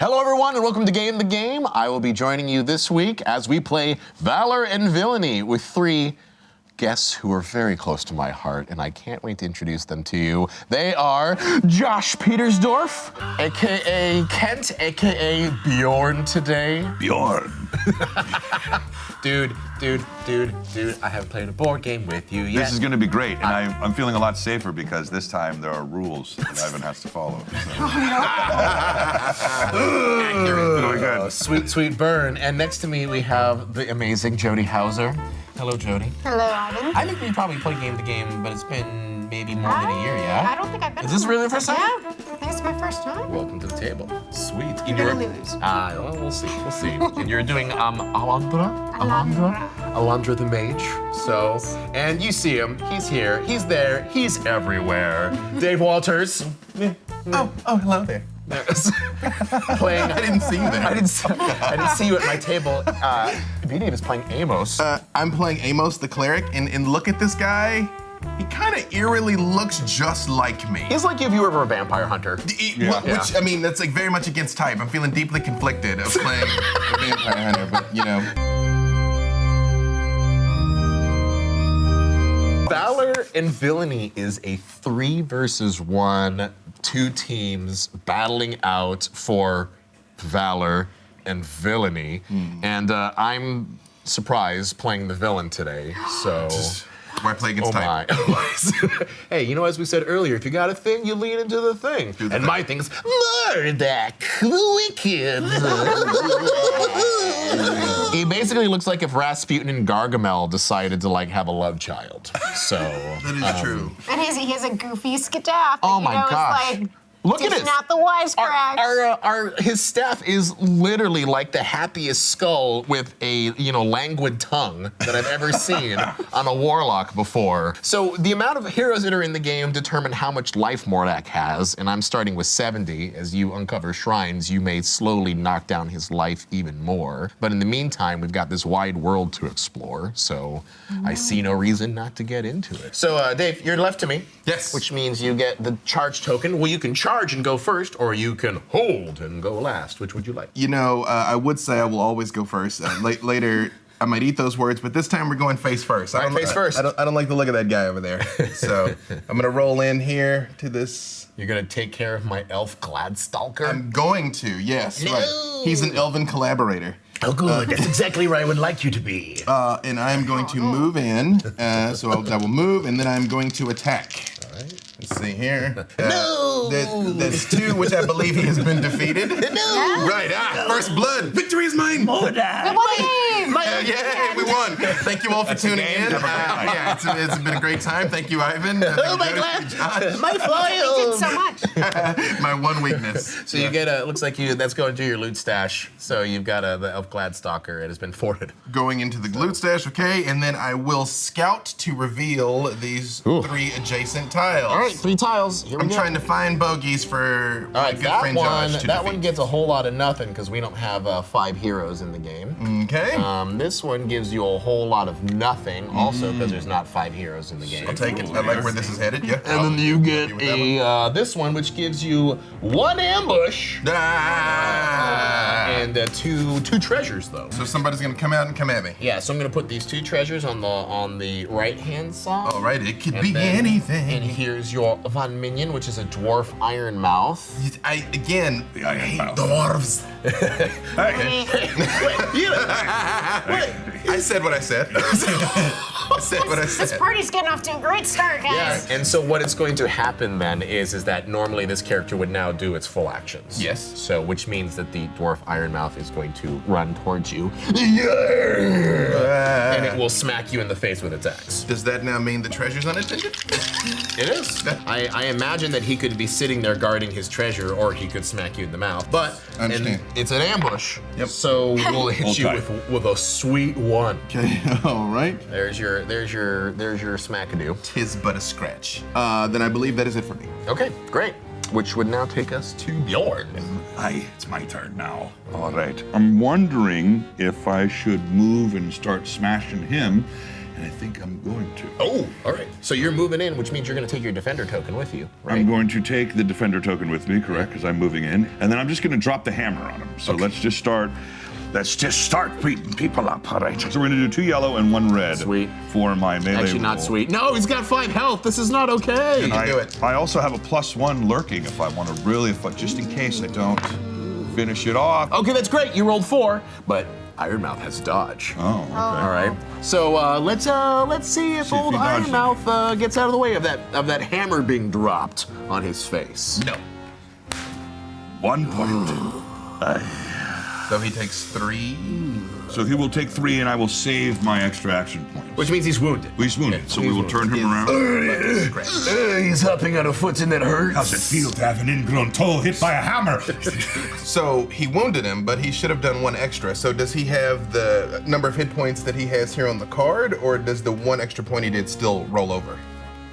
Hello everyone and welcome to Game the Game. I will be joining you this week as we play Valor and Villainy with three guests who are very close to my heart, and I can't wait to introduce them to you. They are Josh Petersdorf, AKA Kent, AKA Bjorn today. Bjorn. Dude, I haven't played a board game with you yet. This is gonna be great, and I'm feeling a lot safer because this time there are rules that Ivan has to follow. Really good. Sweet burn. And next to me we have the amazing Jody Houser. Hello, Jody. Hello, Ivan. I think we probably played Game the Game, but it's been maybe more than a year, yeah? I don't think I've been. Is this really the first time? Yeah, I think it's my first time. Welcome to the table. Sweet. You're gonna lose. Well, we'll see. And you're doing Alondra the Mage. So, and you see him. He's here. He's there. He's everywhere. Dave Walters. Oh, hello there. Playing. I didn't see you there. I didn't see you at my table. V-Dave is playing Amos. I'm playing Amos the cleric, and look at this guy. He kind of eerily looks just like me. He's like if you were a vampire hunter. Which, I mean, that's like very much against type. I'm feeling deeply conflicted of playing a vampire hunter, but you know. Valor and Villainy is a 3 versus 1, 2 teams battling out for Valor and Villainy. And I'm surprised playing the villain today, so. Why play against type? Hey, you know, as we said earlier, if you got a thing, you lean into the thing. And my thing's Mordak, the Wicked. He basically looks like if Rasputin and Gargamel decided to like have a love child. So That is true. And he has a goofy staff. Oh my gosh. It's like, look at it. not the wisecracks. His staff is literally like the happiest skull with a languid tongue that I've ever seen on a warlock before. So the amount of heroes that are in the game determine how much life Mordak has, and I'm starting with 70. As you uncover shrines, you may slowly knock down his life even more. But in the meantime, we've got this wide world to explore, so I see no reason not to get into it. So Dave, you're left to me. Yes. Which means you get the charge token. Well, you can charge and go first, or you can hold and go last. Which would you like? You know, I would say I will always go first. Later, I might eat those words, but this time we're going face first. All right, face first. I don't like the look of that guy over there. So I'm gonna roll in here to this. You're gonna take care of my elf Gladstalker? I'm going to, yes. No. Right. He's an elven collaborator. Oh, good. That's exactly where I would like you to be. And I'm going to move in. So I will move, and then I'm going to attack. All right. Let's see here. No! There's 2, which I believe he has been defeated. No! Right, first blood. Victory is mine. Mordak! Yeah, we won. Thank you all for tuning in. Yeah, it's been a great time. Thank you, Ivan. Oh my God! My You foil! did so much. My one weakness. So you get looks like that's going to your loot stash. So you've got the elf Gladstalker. It has been forted. Going into the loot stash, okay, and then I will scout to reveal these 3 adjacent tiles. All right, 3 tiles. Here we I'm go. trying to find bogeys for my All right, good friend Josh to that defeat. one gets a whole lot of nothing because we don't have 5 heroes in the game. Okay. This one gives you a whole lot of nothing, also because there's not 5 heroes in the game. I'll take it. I like where this is headed. Yeah. And then you get this one, which gives you 1 ambush and 2 treasures, though. So somebody's gonna come out and come at me. Yeah, so I'm gonna put these 2 treasures on the right-hand side. All right, it could And be then- anything. And here's your Von Minion, which is a dwarf iron mouth. I hate dwarves. I said what I said. I said what I This said. party's getting off to a great start, guys. And so what is going to happen then is that normally this character would now do its full actions. Yes. So which means that the dwarf Ironmouth is going to run towards you. And it will smack you in the face with its axe. Does that now mean the treasure's unattended? It is. I imagine that he could be sitting there guarding his treasure, or he could smack you in the mouth. But Understand. it's an ambush. Yep. So we'll hit you with a sweet 1. Okay, all right. There's your smackadoo. Tis but a scratch. Then I believe that is it for me. Okay, great. Which would now take us to Bjorn. It's my turn now. All right. I'm wondering if I should move and start smashing him and I think I'm going to. Oh, all right. So you're moving in, which means you're going to take your defender token with you, right? I'm going to take the defender token with me, correct, because I'm moving in. And then I'm just going to drop the hammer on him. So let's just start beating people up, all right? So we're going to do 2 yellow and 1 red. Sweet. For my melee Actually, not roll. sweet. No, he's got 5 health. This is not okay. You can do it. I also have a +1 lurking if I want to really, just in case I don't finish it off. Okay, that's great. You rolled 4, but Ironmouth has dodge. Oh, okay. All right. So let's see if old he dodges. Ironmouth gets out of the way of that hammer being dropped on his face. No. 1 point. So he takes 3. So he will take 3, and I will save my extra action points. Which means he's wounded. He's wounded, so we will turn him around. He's hopping on a foot and that hurts. How's it feel to have an ingrown toe hit by a hammer? So he wounded him, but he should have done 1 extra. So does he have the number of hit points that he has here on the card, or does the 1 extra point he did still roll over?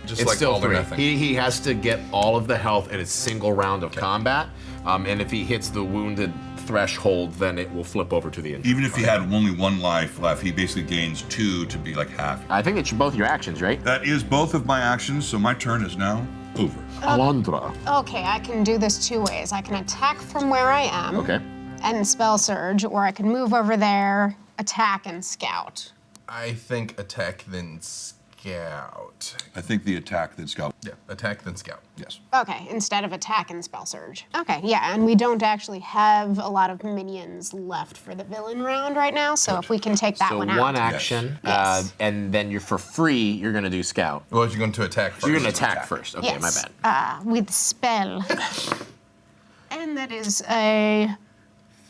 Just It's like still all 3. or nothing. He has to get all of the health in a single round of combat, and if he hits the wounded threshold, then it will flip over to the injured. Even if he had only 1 life left, he basically gains 2 to be like half. I think it's both your actions, right? That is both of my actions, so my turn is now over. Alondra. Okay, I can do this 2 ways. I can attack from where I am Okay. and spell surge, or I can move over there, attack, and scout. I think attack then scout. I think the attack that Scout. Yeah, attack then scout. Yes. Okay, instead of attack and spell surge. Okay, yeah, and we don't actually have a lot of minions left for the villain round right now, so if we can take that So one out. one action, Yes. and then you're for free. You're gonna do scout. Well, you're going to attack first. You're gonna attack first. Okay, my Yes, bad. with spell. And that is a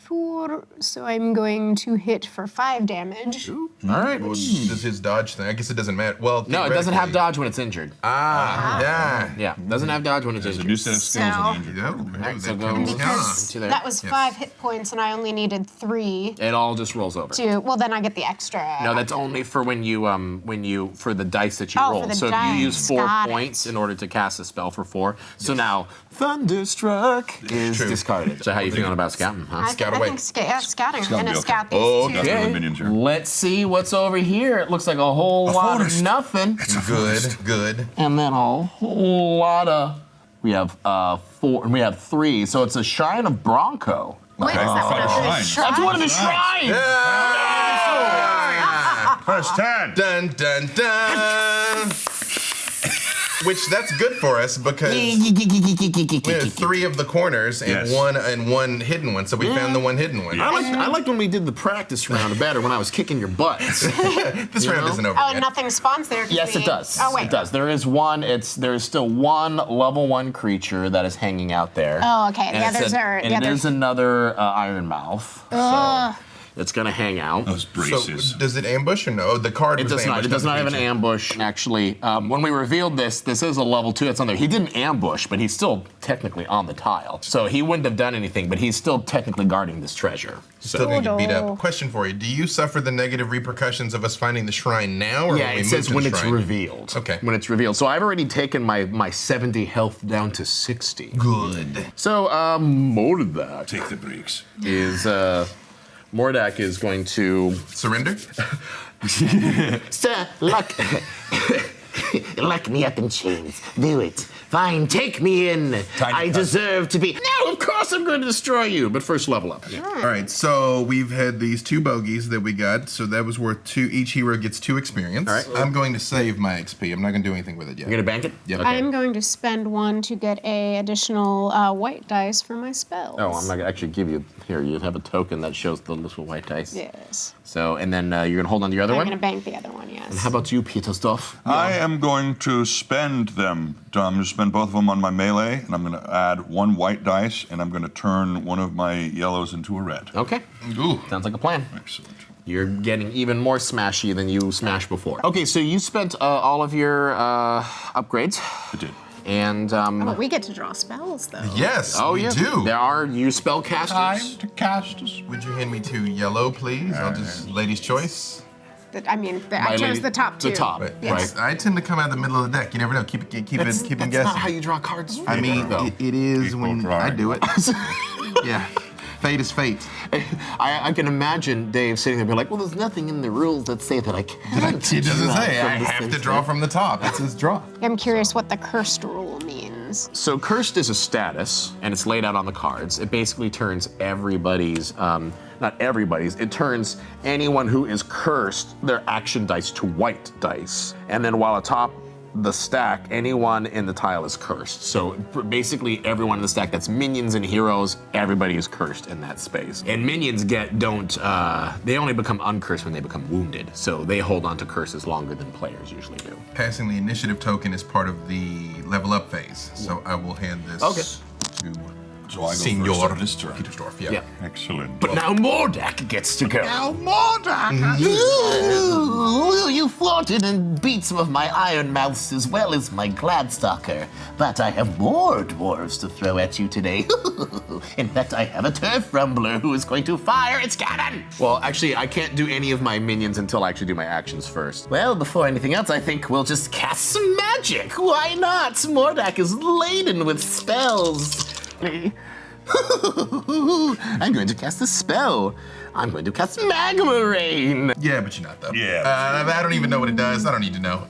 4, so I'm going to hit for 5 damage. All right. Does his dodge thing? I guess it doesn't matter. Well, No, it doesn't have theoretically- dodge when it's injured. Yeah. Yeah, doesn't have dodge when it's There's a injured. new set of skills So- in the injured. Yeah, Alright, so that go comes Because to there. that was 5 hit points, and I only needed 3 It all just rolls over. to. Well, then I get the extra. No, that's only for when you for the dice that you Oh, for roll. the So if you use dice. 4 Got it. points in order to cast a spell for 4, so now Thunderstruck is true. discarded. So how you feeling about scouting, huh? Scout I away. think scouting. I'm be gonna okay. scout these Okay. two. Got the minions here. Let's see what's over here. It looks like a whole lot forest. of nothing, Good. and then a whole lot of. We have 4, and we have 3. So it's a shrine of Bronco. Wait, is that one of Shrine. his shrines? That's one of his shrines. First 10. Dun dun dun. Which that's good for us because we have 3 of the corners and Yes. one hidden one. So we found the one hidden one. I liked when we did the practice round better when I was kicking your butt. This round isn't over Oh, yet. nothing spawns there. 'cause Yes, we- it does. Oh, wait. It does. There is one. There is still one level 1 creature that is hanging out there. Oh, okay. The And others are. And there's another Iron Mouth. So it's gonna hang out. Those braces. So does it ambush or no? The card It was does not. ambushed, It does the not have an creature. ambush. Actually, when we revealed this is a level 2 that's on there. He didn't ambush, but he's still technically on the tile. So he wouldn't have done anything, but he's still technically guarding this treasure. Still gonna get beat Total. up. Question for you: do you suffer the negative repercussions of us finding the shrine now, or Yeah, when we it move says to when the it's shrine? revealed. Okay. When it's revealed. So I've already taken my 70 health down to 60. Good. So Mordak Take the breaks. is Mordak is going to Surrender. Sir, lock lock me up in chains. Do it. Fine, take me in. I deserve to be. No, of course I'm going to destroy you. But first level up. All right, so we've had these 2 bogeys that we got, so that was worth 2. Each hero gets 2 experience. All right. I'm going to save my XP. I'm not going to do anything with it yet. You're gonna bank it? Yep. Okay. I am going to spend 1 to get a additional white dice for my spells. Oh, I'm not gonna actually give you. Here, you have a token that shows the little white dice. Yes. So, and then you're gonna hold on to your other I'm one. going to bank the other one. Yes. How about you, Petersdorf? I am going to spend them. I'm going to spend both of them on my melee, and I'm going to add 1 white dice, and I'm going to turn one of my yellows into a red. Okay. Ooh. Sounds like a plan. Excellent. You're getting even more smashy than you smashed before. Okay, so you spent all of your upgrades, I did. and But we get to draw spells, though. Yes, oh we yeah, do. there are you spellcasters. to cast us. Would you hand me 2 yellow, please? I'll just ladies' choice. I chose the top 2. The top, But right? I tend to come out of the middle of the deck. You never know. Keep it guessing. That's not how you draw cards. I mean, though. it is People when drawing. I do it. Yeah. Fate is fate. I can imagine Dave sitting there and be like, well, there's nothing in the rules that say that I can't. He doesn't draw say, from I the have to center." draw from the top. It says draw. I'm curious what the cursed rule means. So cursed is a status, and it's laid out on the cards. It basically turns everybody's, not everybody's, it turns anyone who is cursed, their action dice to white dice. And then while atop the stack, anyone in the tile is cursed. So basically everyone in the stack that's minions and heroes, everybody is cursed in that space. And minions they only become uncursed when they become wounded. So they hold on to curses longer than players usually do. Passing the initiative token is part of the level up phase. So I will hand this to So I go Senor first on this turn. Petersdorf. Yeah. Yeah. Excellent. But now Mordak gets to go. Now Mordak! Ooh, you flaunted and beat some of my iron mouths as well as my Gladstalker. But I have more dwarves to throw at you today. In fact, I have a turf rumbler who is going to fire its cannon. Well, actually, I can't do any of my minions until I actually do my actions first. Well, before anything else, I think we'll just cast some magic. Why not? Mordak is laden with spells. I'm going to cast a spell. I'm going to cast Magma Rain. Yeah, but you're not though. Yeah. I don't even know what it does. I don't need to know.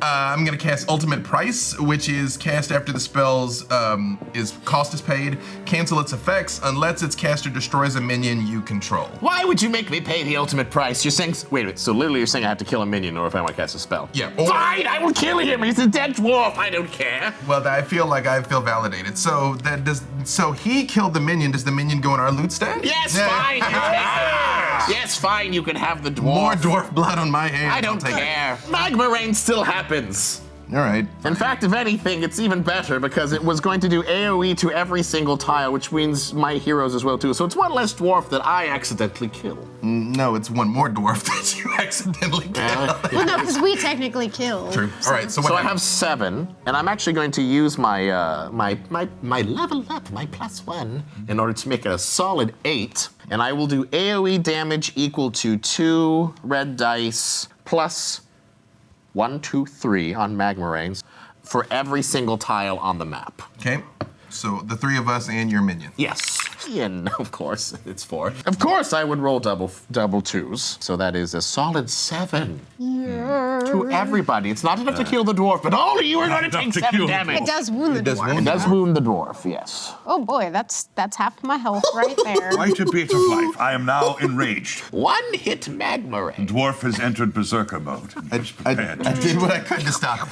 I'm gonna cast Ultimate Price, which is cast after the spell's cost is paid. Cancel its effects unless its caster destroys a minion you control. Why would you make me pay the ultimate price? You're saying, wait a minute, so literally you're saying I have to kill a minion or if I want to cast a spell? Yeah. Fine, I will kill him. He's a dead dwarf. I don't care. Well, I feel validated. So So he killed the minion. Does the minion go in our loot stack? Yes, fine. You take it. Yes, fine. You can have the dwarf. More dwarf blood on my hands. I don't I'll take it. care. Magma Rain still happens. All right. In fact, if anything, it's even better because it was going to do AoE to every single tile, which means my heroes as well too. So it's one less dwarf that I accidentally kill. No, it's one more dwarf that you accidentally killed. Well, no, because we technically killed. True. All right. So what So I happens? have 7, and I'm actually going to use my my level up, my +1, in order to make it a solid 8. And I will do AoE damage equal to 2 red dice plus 1, 2, 3 on Magma Rains for every single tile on the map. Okay. So the three of us and your minion. Yes. And of course, it's 4. Of course, I would roll double 2s. So that is a solid 7 to everybody. It's not enough to kill the dwarf, but all of you are going to enough take to 7 kill the damage. It does wound the dwarf. It does wound the dwarf, yes. Oh boy, that's half my health right there. Quite a bit of life. I am now enraged. 1 hit Magma Rain. Dwarf has entered berserker mode. He's prepared. I did what I could to stop him.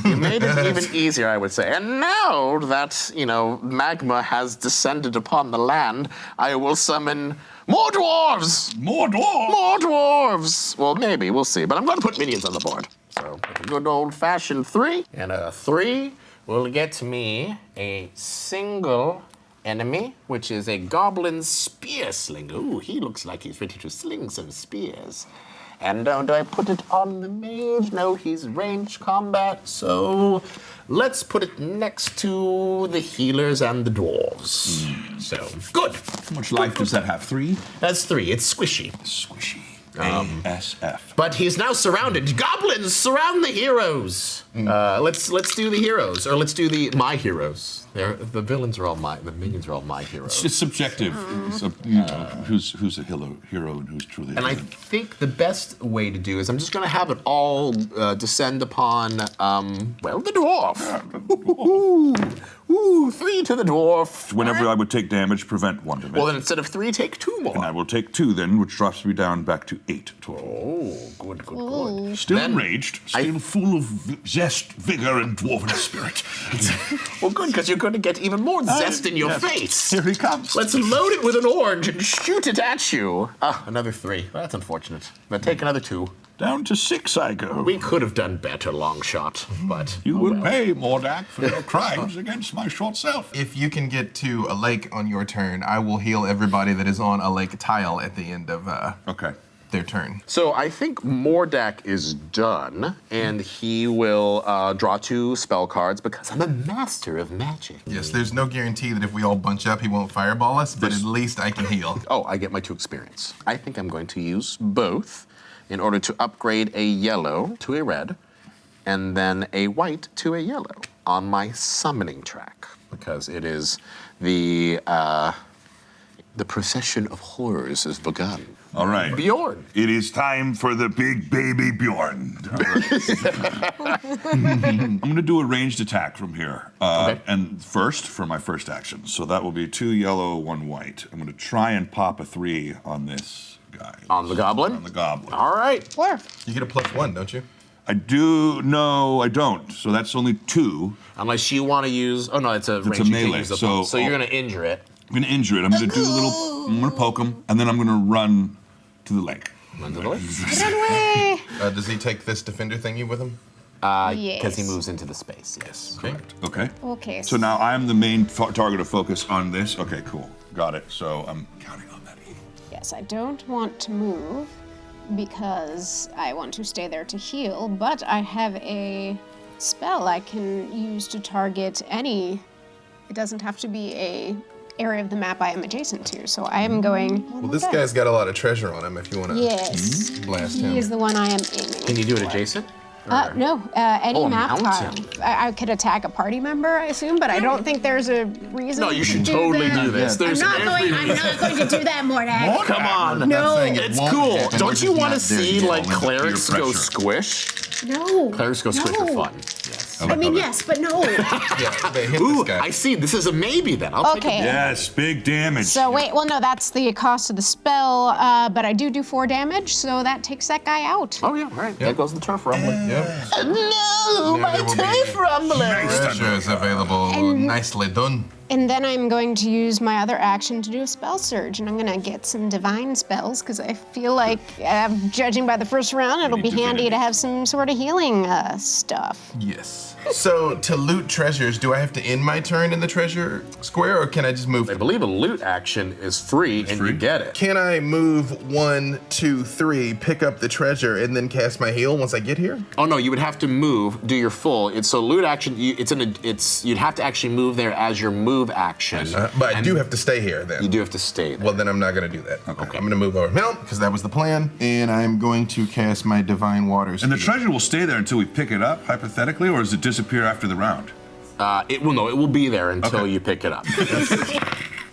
You made it even easier, I would say. And now that, magma has descended upon the land, I will summon more dwarves! More dwarf! More dwarves! Well, maybe, we'll see. But I'm going to put minions on the board. So, a good old-fashioned 3. And a 3 will get me a single enemy, which is a goblin spear slinger. Ooh, he looks like he's ready to sling some spears. And do I put it on the mage? No, he's ranged combat. So let's put it next to the healers and the dwarves. So, good. How much life does that have? 3? That's 3. It's squishy. Squishy. ASF. But he's now surrounded. Goblins surround the heroes. Let's do the heroes, or let's do my heroes. The villains are all the minions are all my heroes. It's subjective. So, who's a hero and who's truly a And I villain. think the best way to do is I'm just going to have it all descend upon, the dwarf. Ooh, 3 to the dwarf. Whenever I would take damage, prevent 1 damage. Well, then instead of 3, take 2 more. and I will take 2 then, which drops me down back to 8 total. Oh, good. Still Then enraged, still full of zest, vigor, and dwarven spirit. Well, good, because you're going to get even more zest in your face. Here he comes. Let's load it with an orange and shoot it at you. Ah, another 3. Well, that's unfortunate. But take another 2. Down to 6 I go. We could have done better, long shot, but You will pay, Mordak, for your crimes against my short self. If you can get to a lake on your turn, I will heal everybody that is on a lake tile at the end of Okay. their turn. So I think Mordak is done, and he will draw 2 spell cards because I'm a master of magic. Yes, there's no guarantee that if we all bunch up, he won't fireball us, but at least I can heal. Oh, I get my 2 experience. I think I'm going to use both in order to upgrade a yellow to a red, and then a white to a yellow on my summoning track, because it is The procession of horrors has begun. All right. Bjorn. It is time for the big baby Bjorn. All right. I'm going to do a ranged attack from here. Okay. And first, for my first action. So that will be 2 yellow, 1 white. I'm going to try and pop a 3 on this guy. On the goblin? On the goblin. All right. Dwarf. You get a +1, don't you? I do. No, I don't. So that's only 2. Unless you want to use. Oh, no, it's a range. a You can't melee, use the so- bump. So you're going to injure it. I'm going to injure it. I'm going to do a little. I'm going to poke him, and then I'm going to run to the lake. Run to the left. Run away. Does he take this defender thingy with him? Because he Yes. moves into the space, yes. Okay. Okay. Okay. So now I'm the main target of focus on this. Okay, cool. Got it. So I'm counting on that. Yes, I don't want to move because I want to stay there to heal, but I have a spell I can use to target any. It doesn't have to be a area of the map I am adjacent to, so I am going. Well, this guy's got a lot of treasure on him if you want to Yes. blast He him. is the one I am aiming. Can you do it adjacent? No, any Oh, a map mountain. tile. I could attack a party member, I assume, but I don't think there's a reason. No, you should to totally that. do this. There's I'm not going to do that, Mordak. Come on. I'm not saying it It's won't cool. happen, we're Don't you just want to not there see yet. like I'll end up clerics peer go pressure. squish? No. Clerics go squish are No. fun. Yes. I mean, yes, but no. Yeah, they hit Ooh, this guy. I see. This is a maybe then. I'll take Okay. it. Yes, big damage. So wait, well, no, that's the cost of the spell, but I do 4 damage, so that takes that guy out. Oh, yeah, right. There goes the turf rumbling. Yep. No, my there will be turf rumbler. Nice Treasure is available. And- Nicely done. And then I'm going to use my other action to do a spell surge, and I'm going to get some divine spells because I feel like, judging by the first round, it'll be need handy divinity. to have some sort of healing stuff. Yes. So to loot treasures, do I have to end my turn in the treasure square, or can I just move? I believe a loot action is free and free? you get it. Can I move 1, 2, 3, pick up the treasure, and then cast my heal once I get here? Oh no, you would have to move, do your full. It's so loot action. You'd have to actually move there as your move action. But I And do have to stay here then. You do have to stay there. Well, then I'm not going to do that. Okay. I'm going to move over. No, because that was the plan. And I'm going to cast my Divine Waters. and the treasure will stay there until we pick it up, hypothetically, or does it disappear after the round? It will be there until Okay. you pick it up.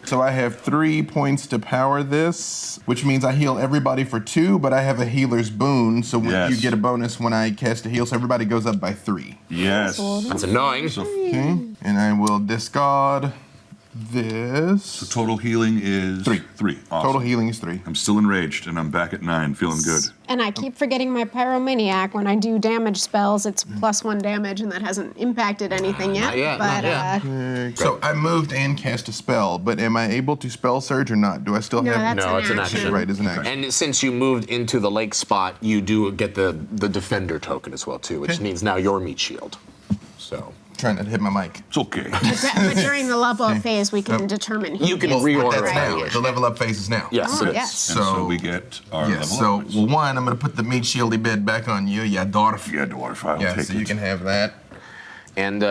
So I have 3 points to power this, which means I heal everybody for 2, but I have a healer's boon, so when Yes. you get a bonus when I cast a heal, so everybody goes up by 3. Yes. That's annoying. Okay, and I will discard this. Total healing is 3. 3. Awesome. Total healing is 3. I'm still enraged, and I'm back at 9, feeling good. And I keep forgetting my Pyromaniac. When I do damage spells, it's +1 damage, and that hasn't impacted anything yet. Not yet, But not yet. So I moved and cast a spell, but am I able to spell surge or not? Do I still no, have? that's No, an it's an action. action. Right, it's an action. And since you moved into the lake spot, you do get the defender token as well too, which Okay. means now your meat shield. So Trying not to hit my mic. It's okay. But during the level up phase, we can determine who you can Well, reorder that's it. now. Right. The level up phase is now. Yes, Oh, it is. yes. And so So- we get our Yes. level So, up points. well, one, I'm going to put the meat shieldy bit back on you, ya dwarf. Yeah, dwarf, I'll Yeah, take so it. you can have that. And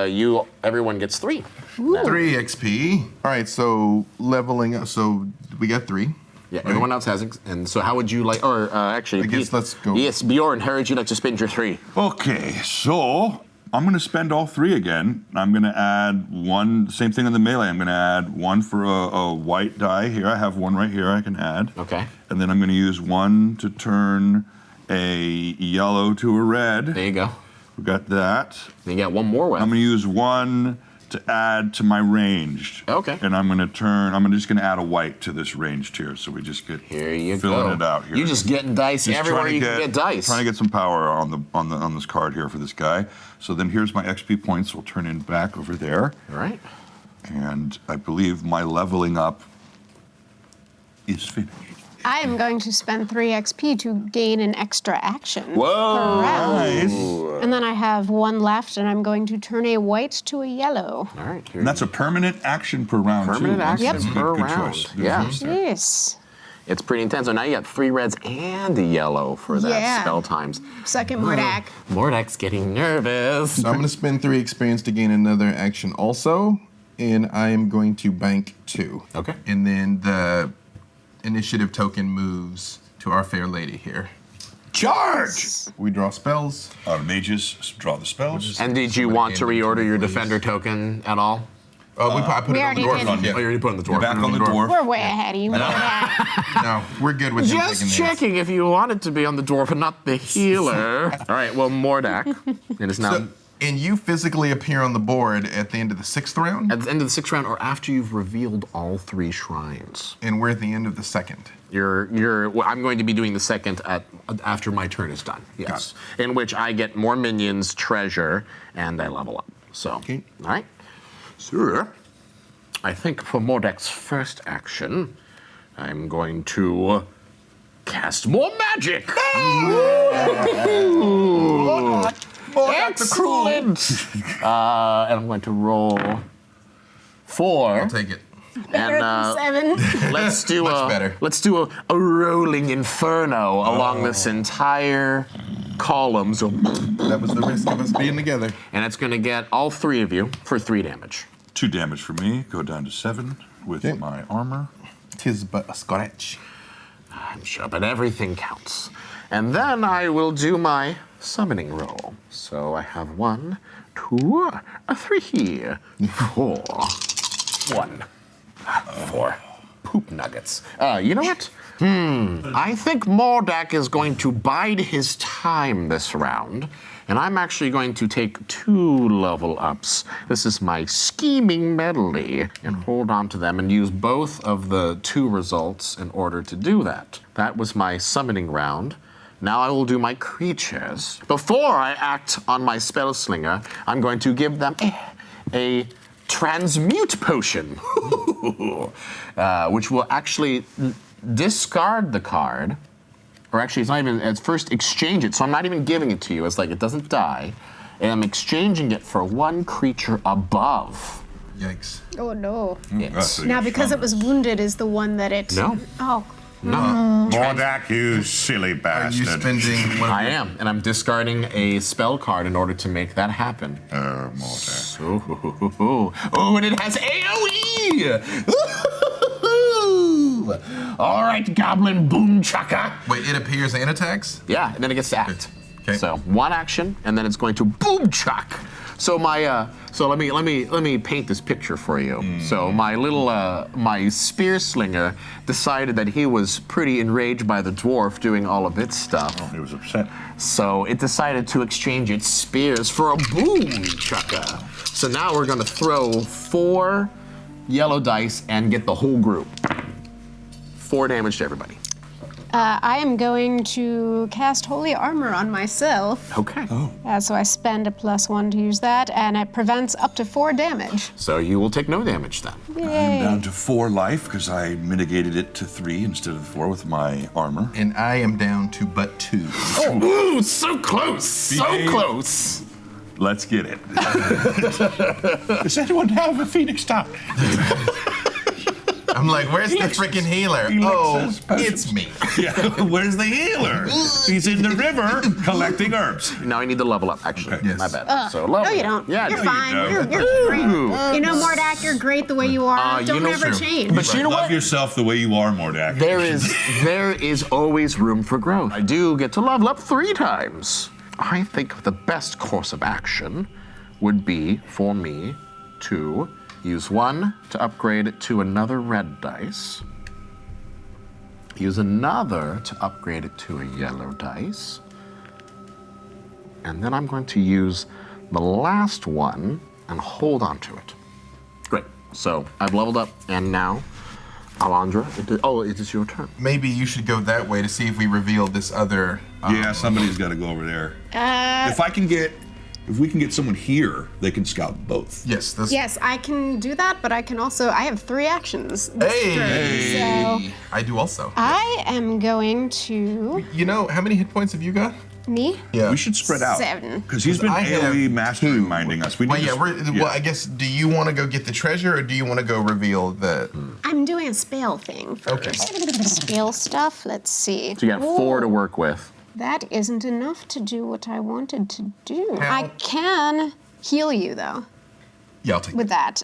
everyone gets 3. 3 XP. All right, so leveling up. So we got 3. Yeah, everyone else has. And so how would you like? Or actually, I guess let's go. Yes, Bjorn, how would you like to spend your 3? Okay, so I'm going to spend all 3 again. I'm going to add 1, same thing on the melee. I'm going to add 1 for a white die here. I have 1 right here I can add. Okay. And then I'm going to use 1 to turn a yellow to a red. There you go. We got that. Then you got one more I'm weapon. going to use 1 to add to my ranged. Okay. And I'm just going to add a white to this ranged here. So we just get Here you filling go. it out here. You just getting dice Just everywhere trying you to can get dice. Trying to get some power on this card here for this guy. So then here's my XP points. We'll turn in back over there, All right. and I believe my leveling up is finished. I am going to spend 3 XP to gain an extra action. Whoa. Per round. Nice. And then I have 1 left, and I'm going to turn a white to a yellow. All right. Here And that's a permanent action per round permanent too. action Yep. Good- per good round. choice. Yeah. Yes. It's pretty intense. So now you got 3 reds and a yellow for that Yeah. spell times. Second Mordak. Mordak's getting nervous. So I'm going to spend 3 experience to gain another action also, and I am going to bank 2. Okay. And then the initiative token moves to our fair lady here. Charge! We draw spells. Mages draw the spells. And did you Somebody want to hand it to reorder me, your please. defender token at all? Oh, I put We it on the already dwarf. did. Oh, you already put on the dwarf. Back on the dwarf. We're way ahead of you. No, we're good with him taking Just the hits. checking if you wanted to be on the dwarf and not the healer. All right, well, Mordak. It is now So, and you physically appear on the board at the end of the 6th round, at the end of the 6th round or after you've revealed all 3 shrines. and we're at the end of the 2nd. Well, I'm going to be doing the 2nd after my turn is done. Yes. In which I get more minions, treasure, and I level up. So, all right. So, I think for Mordak's first action, I'm going to cast more magic. Excellent. And I'm going to roll 4. I'll take it. Better than 7. Let's do Much better. Let's do a rolling inferno along this entire column. So, That was the risk of us being together. and it's going to get all 3 of you for 3 damage. 2 damage for me. Go down to 7 with Okay. my armor. 'Tis but a scratch. I'm sure, but everything counts. And then I will do my summoning roll. So I have 1, 2, 3, 4. 1, 4. Poop nuggets. You know what? I think Mordak is going to bide his time this round, and I'm actually going to take 2 level ups. This is my scheming medley, and hold on to them and use both of the 2 results in order to do that. That was my summoning round. Now I will do my creatures. Before I act on my spell slinger, I'm going to give them a transmute potion, which will actually discard the card, or actually it's not even, at first exchange it, so I'm not even giving it to you. It's like it doesn't die, and I'm exchanging it for 1 creature above. Yikes. Oh no. Yes. Now because it was wounded is the one that it. No. Oh. Mordak, you silly Are you bastard. spending one of I your- am, and I'm discarding a spell card in order to make that happen. Mordak. Oh, and it has AoE! All right, Goblin Boom Chaka. Wait, it appears and attacks? Yeah, and then it gets to act. Okay. So 1 action, and then it's going to boom chuck. So let me paint this picture for you. So my little my spear slinger decided that he was pretty enraged by the dwarf doing all of its stuff. He was upset. So it decided to exchange its spears for a boom chucka. So now we're gonna throw 4 yellow dice and get the whole group. 4 damage to everybody. I am going to cast Holy Armor on myself. Okay. So I spend a +1 to use that, and it prevents up to 4 damage. So you will take no damage then. I'm down to 4 life because I mitigated it to 3 instead of 4 with my armor. And I am down to but 2. Ooh, so close, so Behave. close. Let's get it. Does anyone have a Phoenix top? I'm like, where's the freaking healer? Oh, says potions. it's me. Yeah, where's the healer? He's in the river collecting herbs. Now I need to level up, actually. Okay. My bad. So level. No, you don't. Yeah, You're no, fine. don't. You're great. Ooh. You know, Mordak, you're great the way you are. you Don't know, ever true. change. But you know Love what? yourself the way you are, Mordak. There is always room for growth. I do get to level up 3 times. I think the best course of action would be for me to use 1 to upgrade it to another red dice. Use another to upgrade it to a yellow dice. And then I'm going to use the last one and hold on to it. Great. So I've leveled up, and now, Alondra, it is your turn. Maybe you should go that way to see if we reveal this other. Yeah, somebody's got to go over there. If we can get someone here, they can scout both. Yes, that's. Yes, I can do that, but I can also. I have 3 actions. This Hey! turn, so I do also. I am going to. You know, how many hit points have you got? Me? Yeah. We should spread out. 7. Because he's been I have AoE masterminding us. We Well, need yeah, to- well, I guess, do you want to go get the treasure or do you want to go reveal the. I'm doing a spell thing first. Spell stuff. Let's see. So you got 4 to work with. That isn't enough to do what I wanted to do. How? I can heal you though Yeah, I'll take with that.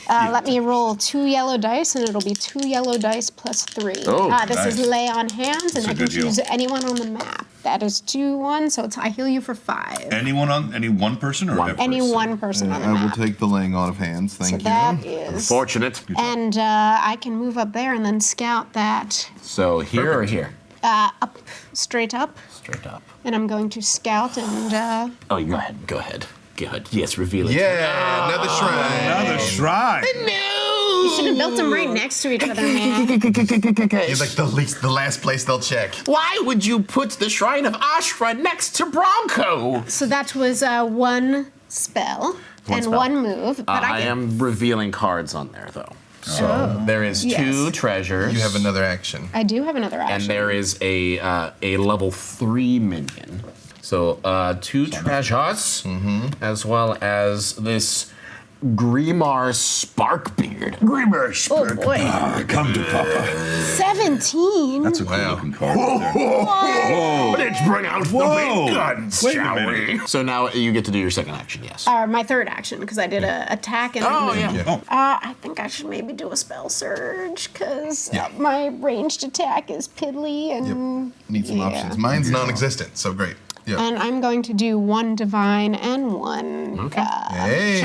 Let me roll 2 yellow dice, and it'll be 2 yellow dice plus 3. Oh, this is nice. lay on hands, and That's a I can good deal. choose anyone on the map. That is 2, 1, so I heal you for 5. Any one person or every Any person? one person on the I will map. take the laying on of hands. So Thank you. that is. Fortunate. And I can move up there and then scout that So here or here? up, straight up. Straight up. And I'm going to scout and. Oh, you go ahead. Go ahead. Good. Yes, reveal it. Yeah, another shrine. Another shrine. You should have built them right next to each other, man. He's like the last place they'll check. Why would you put the Shrine of Ashra next to Bronco? So that was 1 spell and spell. 1 move. But I am revealing cards on there, though. So Oh. there is Yes. 2 treasures. You have another action. I do have another action. And there is a level 3 minion. So 2 treasures, as well as this Grimar Sparkbeard. Grimar Oh boy. Come to Papa. 17. That's a cool looking card. Right there. Let's bring out Whoa. the big guns, Wait a shall minute. we? So now you get to do your second action, yes. My third action, because I did a attack and Oh, a move. yeah. Oh, I think I should maybe do a spell surge, because my ranged attack is piddly and. Need some Yeah. options. Mine's non-existent, so great. Yeah. And I'm going to do 1 divine and 1. Hey.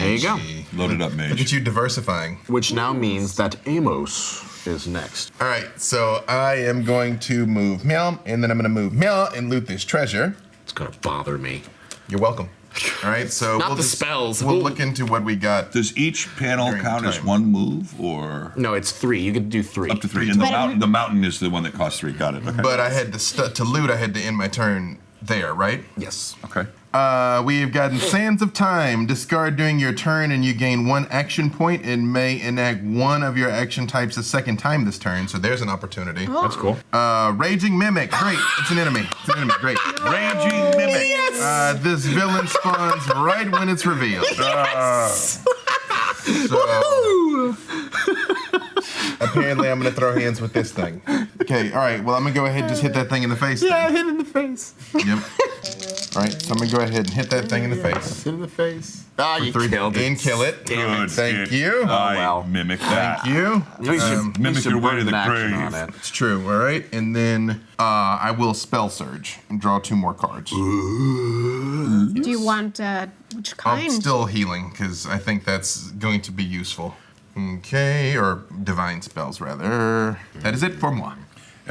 There you go. load it up, Look mage. at you diversifying. Which now means that Amos is next. All right, so I am going to move meow, and then I'm going to move meow and loot this treasure. It's gonna bother me. You're welcome. All right, so Not the spells. We'll Ooh. look into what we got. Does each panel During count as time. one move or No, it's 3. You could do 3. up to 3? And the mountain is the one that costs 3. Got it. Okay. But I had to loot. I had to end my turn there, right? Yes. okay. We've gotten Sands of Time. Discard during your turn, and you gain 1 action point and may enact one of your action types a second time this turn. So there's an opportunity. That's cool. Raging Mimic. Great. It's an enemy. It's an enemy. Great. Raging Mimic. This villain spawns right when it's revealed. So apparently I'm gonna throw hands with this thing. Okay, all right. Well, I'm gonna go ahead and just hit that thing in the face. Yeah, Then. hit in the face. Yep. All right. So I'm gonna go ahead and hit that thing in the face. Hit in the face. Ah, you 3 killed it. and kill it. Good. Thank Good. you. I well. mimic that. Thank you. You should, Mimic your way to the burn an action grave. on it. It's true. All right. And then I will spell surge and draw 2 more cards. Do you want which kind? I'm still healing because I think that's going to be useful. Okay, or divine spells rather. That is it for moi.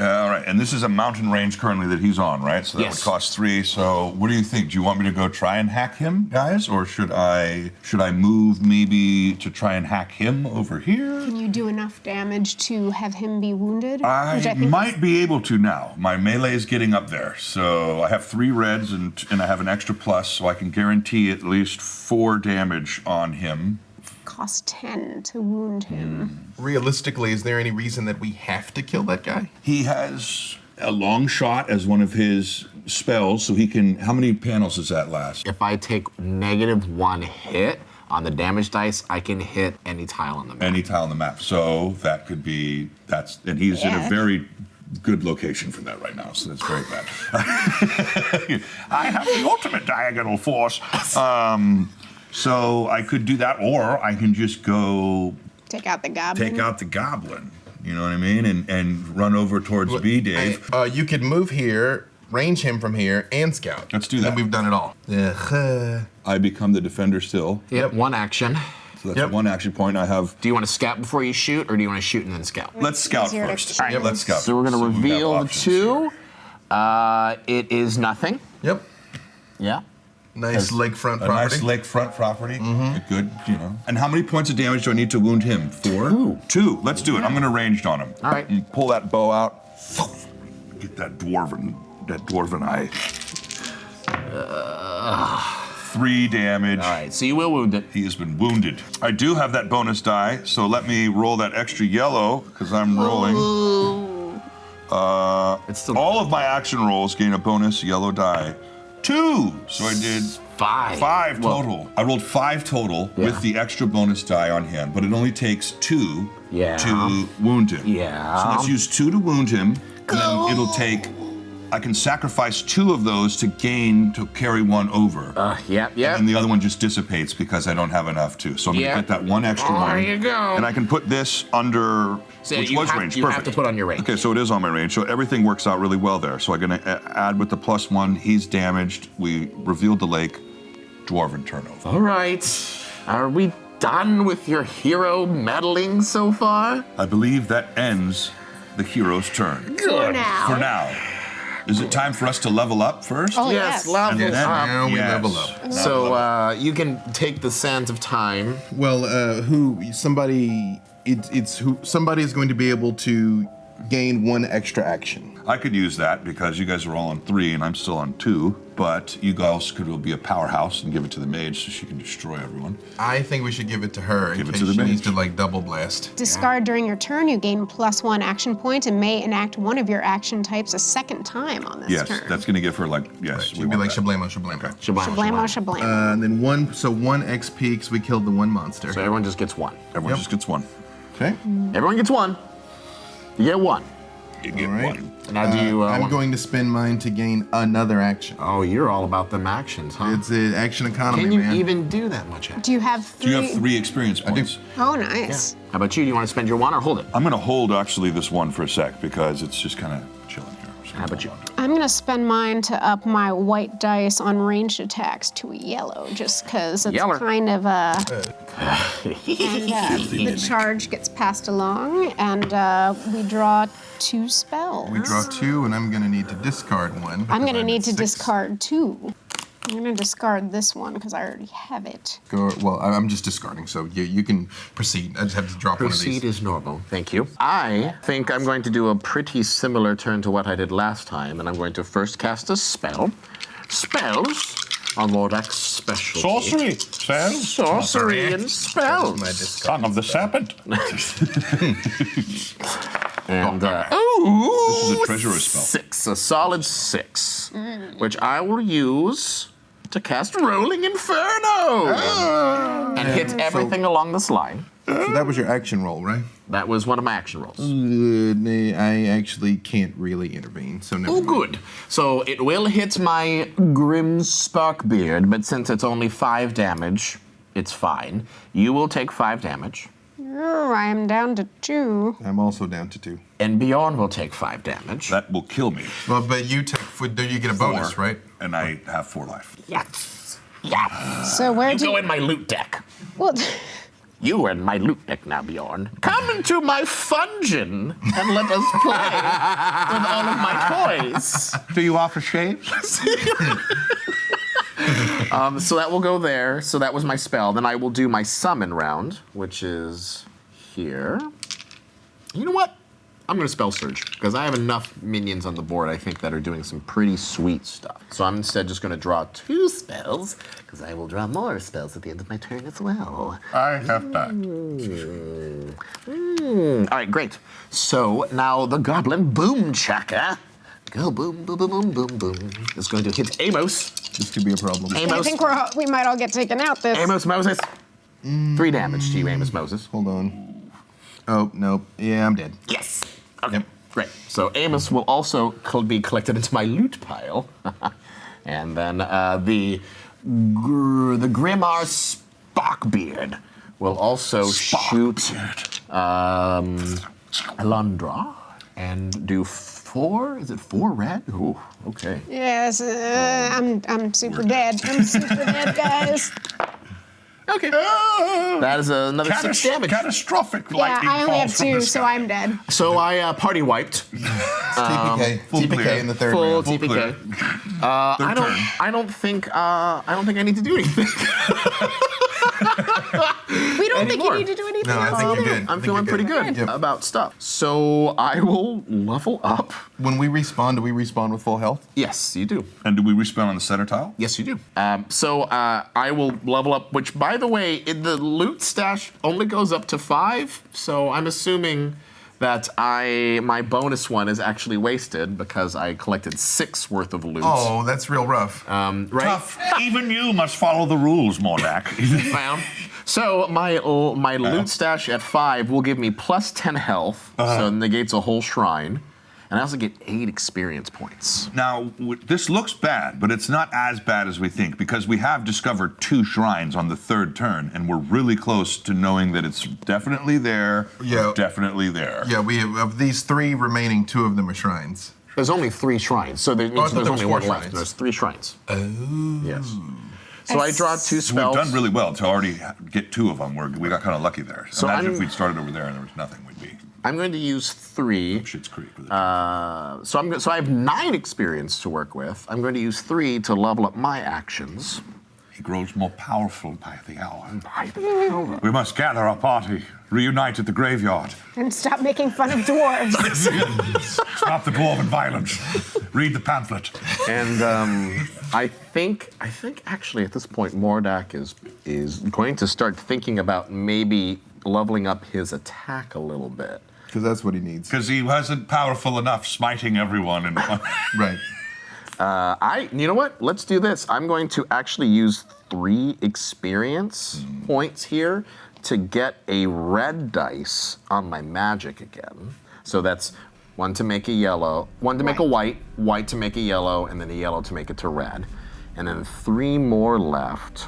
All right, and this is a mountain range currently that he's on, right? So that Yes. would cost 3. So what do you think? Do you want me to go try and hack him, guys, or should I move maybe to try and hack him over here? Can you do enough damage to have him be wounded? Which I might be able to now. My melee is getting up there, so I have 3 reds and I have an extra plus, so I can guarantee at least 4 damage on him. cost 10 to wound him. Realistically, is there any reason that we have to kill that guy? He has a long shot as one of his spells, so he can. How many panels does that last? If I take -1 hit on the damage dice, I can hit any tile on the map. Any tile on the map. So that could be and he's in a Yeah. very good location for that right now. So that's very bad. I have the ultimate diagonal force. So I could do that, or I can just go Take out the goblin. take out the goblin. You know what I mean? And run over towards B, Dave. You could move here, range him from here, and scout. Let's do And that. then we've done it all. I become the defender still. Yep, 1 action. So that's 1 action point. I have. Do you want to scout before you shoot, or do you want to shoot and then scout? Let's scout easier to first. choose. Let's scout. So we're going to we have reveal the options 2. here. It is nothing. Yep. Yeah. Nice lakefront A property. nice lakefront property. Good, you know. And how many points of damage do I need to wound him? 4? 2. Let's do it. I'm going to ranged on him. All right. You pull that bow out. Get that dwarven eye. 3 damage. All right, so you will wound it. He has been wounded. I do have that bonus die, so let me roll that extra yellow because I'm rolling. It's still All of my action rolls gain a bonus yellow die. 2. So I did 5. 5 total. I rolled 5 total with the extra bonus die on him, but it only takes 2 Yeah. to wound him. Yeah. So let's use 2 to wound him, and then it'll take I can sacrifice 2 of those to carry 1 over. Yep. And the other one just dissipates because I don't have enough to. So I'm going to get that 1 extra one. There you go. And I can put this under, So which you was have- range. you have Perfect. to put on your range. Okay, so it is on my range. So everything works out really well there. So I'm going to add with the +1. He's damaged. We revealed the lake. Dwarven turnover. All right. Are we done with your hero meddling so far? I believe that ends the hero's turn. For now. For now. Is it time for us to level up first? Oh, Yes, yes. level And then- up. Now we Yes. level up. So you can take the sands of time. Well, somebody is going to be able to gain 1 extra action. I could use that because you guys are all on 3 and I'm still on 2, but you guys could be a powerhouse and give it to the mage so she can destroy everyone. I think we should give it to her Give in it case to the she mage. needs to like double blast. Discard during your turn, you gain +1 action point and may enact one of your action types a second time on this Yes, turn. that's going to give her like, yes. She'd be like shablamo, shablamo. Shablamo, shablamo. And then 1 XP because we killed the 1 monster. So everyone just gets 1. Everyone just gets 1. Okay. Everyone gets 1. You get 1. You get All right. 1. Now do you? I'm going to spend mine to gain another action. Oh, you're all about them actions, huh? It's an action economy, Can you man. even do that much action? Do you have 3? Do you have 3 experience points? Oh, nice. How about you? Do you want to spend your 1 or hold it? I'm going to hold actually this 1 for a sec because it's just kind of chilling here. So How about you? I'm going to spend mine to up my white dice on ranged attacks to a yellow, just because it's Yeller. kind of the charge gets passed along, and we draw 2 spells. We draw 2, and I'm going to need to discard 1. I'm because going to need at to 6. discard 2. I'm going to discard this one because I already have it. Well, I'm just discarding, so you can proceed. I just have to drop one of Proceed these. is normal. Thank you. I think I'm going to do a pretty similar turn to what I did last time, and I'm going to first cast a spell. Spells are Mordak's specialty. Sorcery, says. Sorcery and spells. My discard. Son of the serpent. And This is a treasurer spell. 6, a solid 6, which I will use to cast Rolling Inferno, and hit everything along this line. So that was your action roll, right? That was one of my action rolls. I actually can't really intervene, so never Oh, mind. good. So it will hit my Grim Sparkbeard, but since it's only 5 damage, it's fine. You will take 5 damage, Oh, I'm down to 2. I'm also down to 2. and Bjorn will take 5 damage. That will kill me. Well, but you get a bonus, 4, right? And I have 4 life. Yes. Yeah. So where You do go in my loot deck. Well, You are in my loot deck now, Bjorn. Come into my fungeon and let us play with all of my toys. Do you offer shapes? So that will go there. So that was my spell. Then I will do my summon round, which is here. You know what? I'm going to spell surge because I have enough minions on the board, I think, that are doing some pretty sweet stuff. So I'm instead just going to draw 2 spells because I will draw more spells at the end of my turn as well. I have that. All right, great. So now the goblin boom chaka. Go boom, boom, boom, boom, boom, boom. It's going to hit Amos. This could be a problem. I Amos. think we might all get taken out this. Amos Moses. 3 damage to you, Amos Moses. Hold on. Oh, nope. Yeah, I'm dead. Yes. Okay. Yep. Great. So Amos will also be collected into my loot pile, and then the Grimmar Sparkbeard will also shoot Alundra and do 4. Is it 4 red? Ooh, okay. Yes, I'm super dead. I'm super dead, guys. Okay. That is another 6 damage. Catastrophic Yeah, lightning I only have falls from 2, the so sky. I'm dead. So I party wiped. TPK. Full TPK. TPK in the third Full round. TPK. clear. I don't think I need to do anything. We don't think Anymore. you need to do anything No, I else. think you're good. I'm feeling pretty good Yep. about stuff. So I will level up. When we respawn, do we respawn with full health? Yes, you do. And do we respawn on the center tile? Yes, you do. So I will level up, which, by the way, the loot stash only goes up to 5. So I'm assuming that my bonus one is actually wasted because I collected 6 worth of loot. Oh, that's real rough. Right? Tough. Even you must follow the rules, Mordak. Well, so my loot stash at 5 will give me plus 10 health, so it negates a whole shrine. And I also get 8 experience points. Now, this looks bad, but it's not as bad as we think because we have discovered 2 shrines on the 3rd turn, and we're really close to knowing that it's definitely there, Yeah. definitely there. Yeah, we have, of these 3 remaining, 2 of them are shrines. There's only 3 shrines, so there I means thought there's there was only 4 one left. shrines. There's 3 shrines. Oh. Yes. So I draw 2 spells. We've done really well to already get 2 of them. We got kind of lucky there. So Imagine if we'd started over there and there was nothing, we'd be I'm going to use 3. Shit's Creek. With it. So I have 9 experience to work with. I'm going to use 3 to level up my actions. He grows more powerful by the hour. We must gather our party, reunite at the graveyard. And stop making fun of dwarves. Stop the dwarven violence. Read the pamphlet. And I think actually at this point Mordak is going to start thinking about maybe leveling up his attack a little bit. Because that's what he needs. Because he wasn't powerful enough smiting everyone. And Right. You know what? Let's do this. I'm going to actually use 3 experience points here to get a red dice on my magic again. So that's 1 to make a yellow, 1 to make a white, white to make a yellow, and then a yellow to make it to red. And then 3 more left.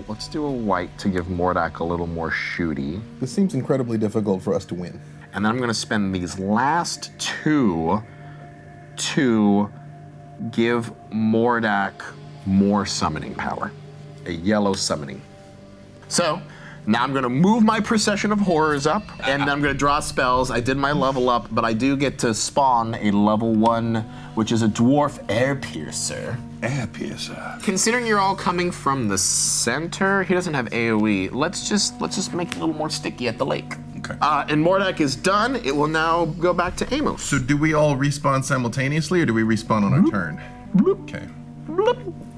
Let's do a white to give Mordak a little more shooty. This seems incredibly difficult for us to win. And then I'm going to spend these last 2 to give Mordak more summoning power. A yellow summoning. So, now I'm going to move my Procession of Horrors up, and then I'm going to draw spells. I did my level up, but I do get to spawn a level 1, which is a Dwarf Air Piercer. Air piercer. Considering you're all coming from the center, he doesn't have AoE. Let's just make it a little more sticky at the lake. Okay. And Mordak is done. It will now go back to Amos. So do we all respawn simultaneously, or do we respawn on our turn? Okay.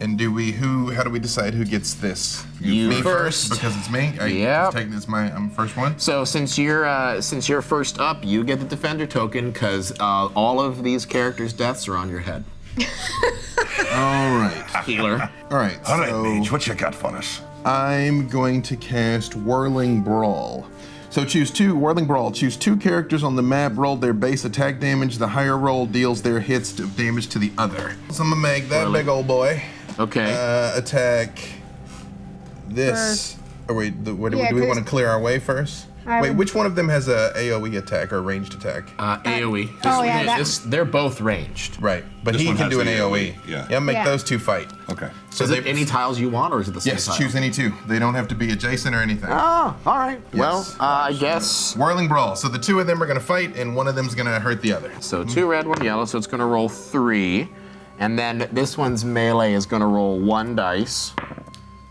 And how do we decide who gets this? You me first. because it's me? Yep. I'm first one? So since you're first up, you get the defender token because all of these characters' deaths are on your head. All right. Healer. All right, All right, so Mage, what you got for us? I'm going to cast Whirling Brawl. So choose 2, Whirling Brawl. Choose 2 characters on the map, roll their base attack damage. The higher roll deals their hits of damage to the other. So I'm gonna make that big old boy Okay. attack this. Oh wait, do we 'cause want to clear our way first? Wait, which one of them has a AoE attack or ranged attack? AoE. Oh, yeah, They're both ranged. Right, but This he one can has do an the AoE. Yeah. Yeah, make Yeah. those 2 fight. Okay. So Is it any tiles you want, or is it the same Yes, tile? choose any 2. They don't have to be adjacent or anything. Oh, all right. Well, Yes. I guess. Whirling Brawl. So the 2 of them are gonna fight, and one of them's gonna hurt the other. So 2 red, 1 yellow. So it's going to roll 3, and then this one's melee is going to roll 1 dice,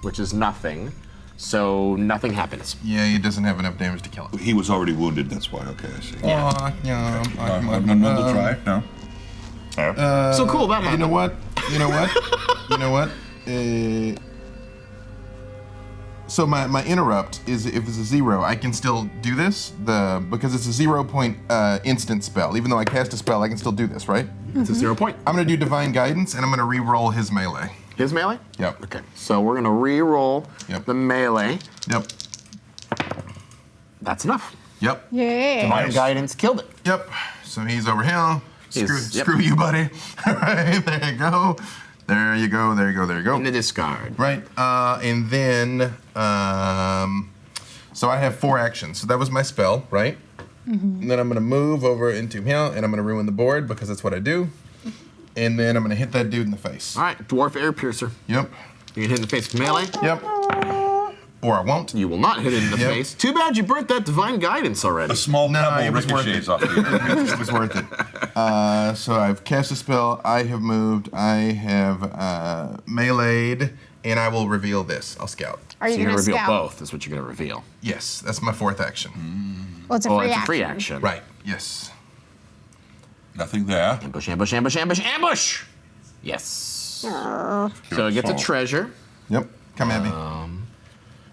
which is nothing. So nothing happens. Yeah, he doesn't have enough damage to kill him. He was already wounded, that's why. Okay, I see. Aw, yeah. Another try? No? So cool. That You happened. know what? You know what? So my interrupt is if it's a 0, I can still do this because it's a 0 point instant spell. Even though I cast a spell, I can still do this, right? It's a 0 point. I'm gonna do Divine Guidance, and I'm gonna re-roll his melee. His melee? Yep. Okay. So we're going to re-roll Yep. the melee. Yep. That's enough. Yep. Yeah. My Nice. guidance killed it. Yep. So he's over here. He's- yep. Screw you, buddy. All right, there you go. There you go. There you go. There you go. In the discard. Right. And then, so I have 4 actions. So that was my spell, right? And then I'm going to move over into here, and I'm going to ruin the board because that's what I do. And then I'm going to hit that dude in the face. All right. Dwarf Air Piercer. Yep. You can hit in the face with melee. Yep. Or I won't. You will not hit it in the Yep. face. Too bad you burnt that divine guidance already. A small No, pebble it was worth ricochets it. off you. It was worth it. So I've cast a spell. I have moved. I have meleeed, and I will reveal this. I'll scout. Are So you you're going going to to reveal scout? both, is what you're going to reveal. Yes, that's my 4th action. Well, it's a Oh, free it's action. a free action. Right. Yes. Nothing there. Ambush, ambush, ambush, ambush, ambush! Yes. So it gets a treasure, Yep. Come at me.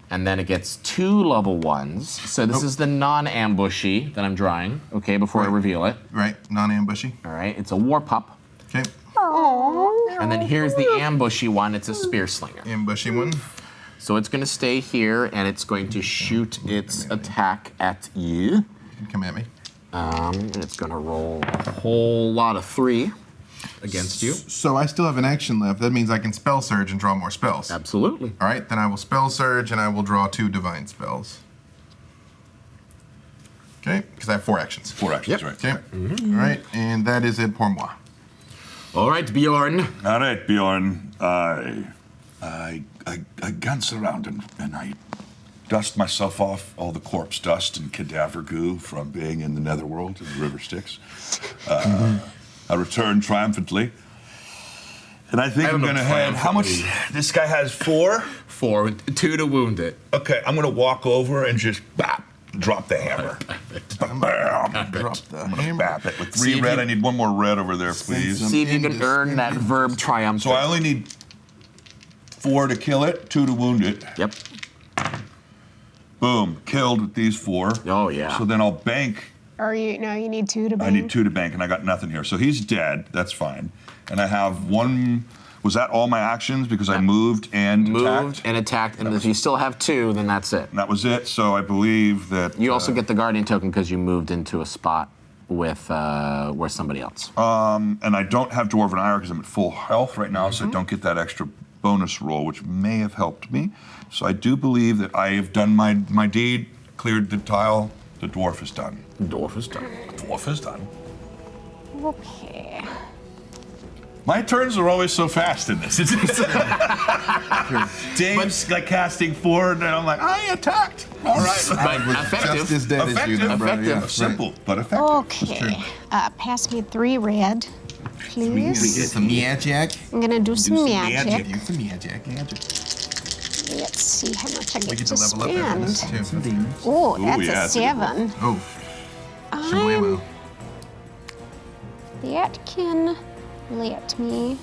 and then it gets 2 level 1s. So this is the non-ambushy that I'm drawing, okay, before I reveal it. Right. Non-ambushy. All right, it's a war pup. Okay. And then here's the ambushy one, it's a spear slinger. Ambushy one. So it's going to stay here, and it's going to shoot its attack at you. Come at me. It's gonna roll a whole lot of 3 against you. So I still have an action left. That means I can spell surge and draw more spells. Absolutely. All right, then I will spell surge and I will draw 2 divine spells. Okay, because I have 4 actions. 4 actions, right. Okay. All right, and that is it pour moi. All right, Bjorn. All right, Bjorn. I glance around and I dust myself off all the corpse dust and cadaver goo from being in the netherworld in the river Styx. I return triumphantly. And I think I'm going to have, how much? This guy has 4? 4, 2 to wound it. Okay, I'm going to walk over and just bap, drop the hammer. Bam. Drop the I'm going to hammer. bap it with See 3 if red. you- I need 1 more red over there, please. See if you can earn that verb triumphant. So I only need 4 to kill it, 2 to wound it. Yep. Boom, killed with these 4. Oh, yeah. So then I'll bank. Or you need 2 to bank. I need 2 to bank, and I got nothing here. So he's dead. That's fine. And I have 1. Was that all my actions? Because I moved and Moved attacked? and attacked, and if you still have 2, then that's it. And that was it. So I believe that. You also get the guardian token because you moved into a spot with where somebody else. And I don't have Dwarven Ire because I'm at full health right now, so I don't get that extra bonus roll, which may have helped me. So I do believe that I have done my deed, cleared the tile. The dwarf is done. Dwarf is done. Dwarf is done. Okay. My turns are always so fast in this. Dave's like casting forward, and I'm like, I attacked. All right. But effective. Just as dead as you, Effective. then, brother. Yeah, Effective. Simple, but effective. Okay. Pass me 3 red, please. Some magic. I'm gonna do some magic. magic. Do some magic. Let's see how much I We get get to to level up after this spend. too. Oh, Ooh, that's yeah, a that's a good 7. Oh, Shabuemo. That can let me.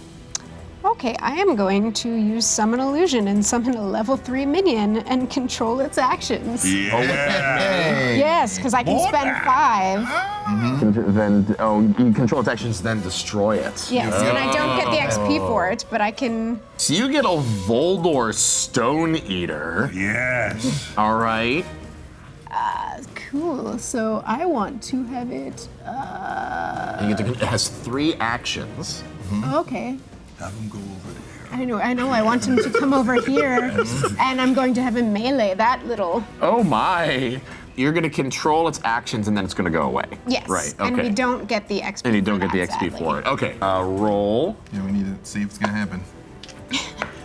Okay, I am going to use Summon Illusion and summon a level 3 minion and control its actions. Yeah. Yes, because I can spend 5. Then you control its actions, then destroy it. Yes, and I don't get the XP for it, but I can. So you get a Voldor Stone Eater. Yes. All right. Cool. So I want to have it. And you get to, it has 3 actions. Okay. Have him go over there. I know. I want him to come over here, and I'm going to have him melee that little. Oh my. You're going to control its actions, and then it's going to go away. Yes. Right. Okay. And we don't get the XP. And you don't for get the that, XP sadly. for it. Okay. Roll. Yeah, we need to see if it's gonna happen.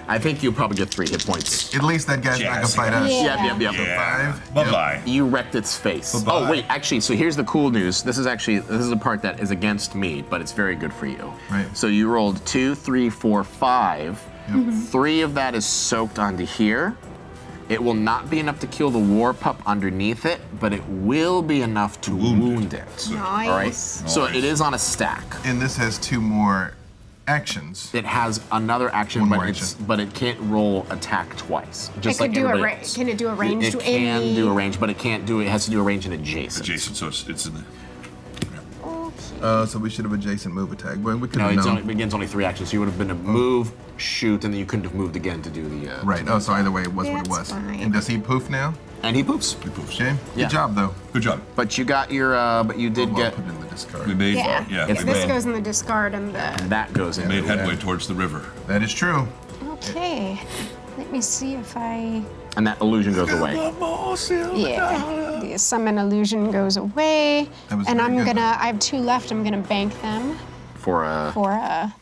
I think you'll probably get 3 hit points. At least that guy's not gonna Yes. fight us. Yeah. Yep. Yeah. 5. Bye-bye. You wrecked its face. Bye-bye. Oh wait, actually, so here's the cool news. This is a part that is against me, but it's very good for you. Right. So you rolled 2, 3, 4, 5. 3 of that is soaked onto here. It will not be enough to kill the war pup underneath it, but it will be enough to wound it. Nice. All right. So it is on a stack. And this has 2 more actions. It has another action, One but more it's action. but it can't roll attack twice. Just It could like do a everybody ra- else. can it do a range It to can any- do a range, but it can't do. It has to do a range and adjacent. Jason, so it's in the. So we should have adjacent move attack, but we could No, have it's known. only begins only 3 actions. So you would have been a move, shoot, and then you couldn't have moved again to do the. Right. Oh, so either way, it was what it That's was. fine. And does he poof now? And he poops. Okay. Yeah. Good job, though. Good job. But you got your. But you did We'll get. put it in the discard. We made, Yeah. It's This made- goes in the discard and the. That goes in. made headway towards the river. That is true. Okay. Let me see if I. And that illusion goes away. Yeah. The summon illusion goes away. That was And very I'm good, gonna. I have 2 left. I'm gonna bank them For a. for a.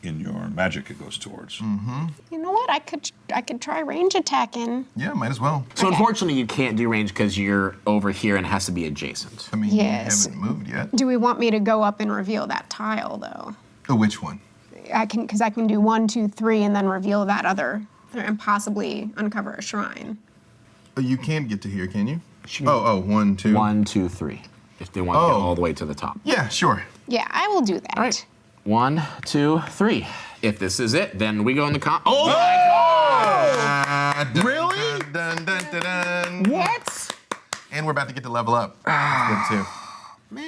In your magic, it goes towards. You know what? I could try range attacking. Yeah, might as well. So unfortunately, you can't do range because you're over here and it has to be adjacent. I mean, Yes. you haven't moved yet. Do we want me to go up and reveal that tile though? Oh, which one? I can do 1, 2, 3, and then reveal that other, and possibly uncover a shrine. Oh, you can't get to here, can you? Oh, 1, 2. 1, 2, 3. If they want to get Oh. all the way to the top. Yeah, sure. Yeah, I will do that. All right. 1, 2, 3. If this is it, then we go in the con. Oh my God! Really? Dun, dun, dun, dun. What? And we're about to get to level up. That's good too.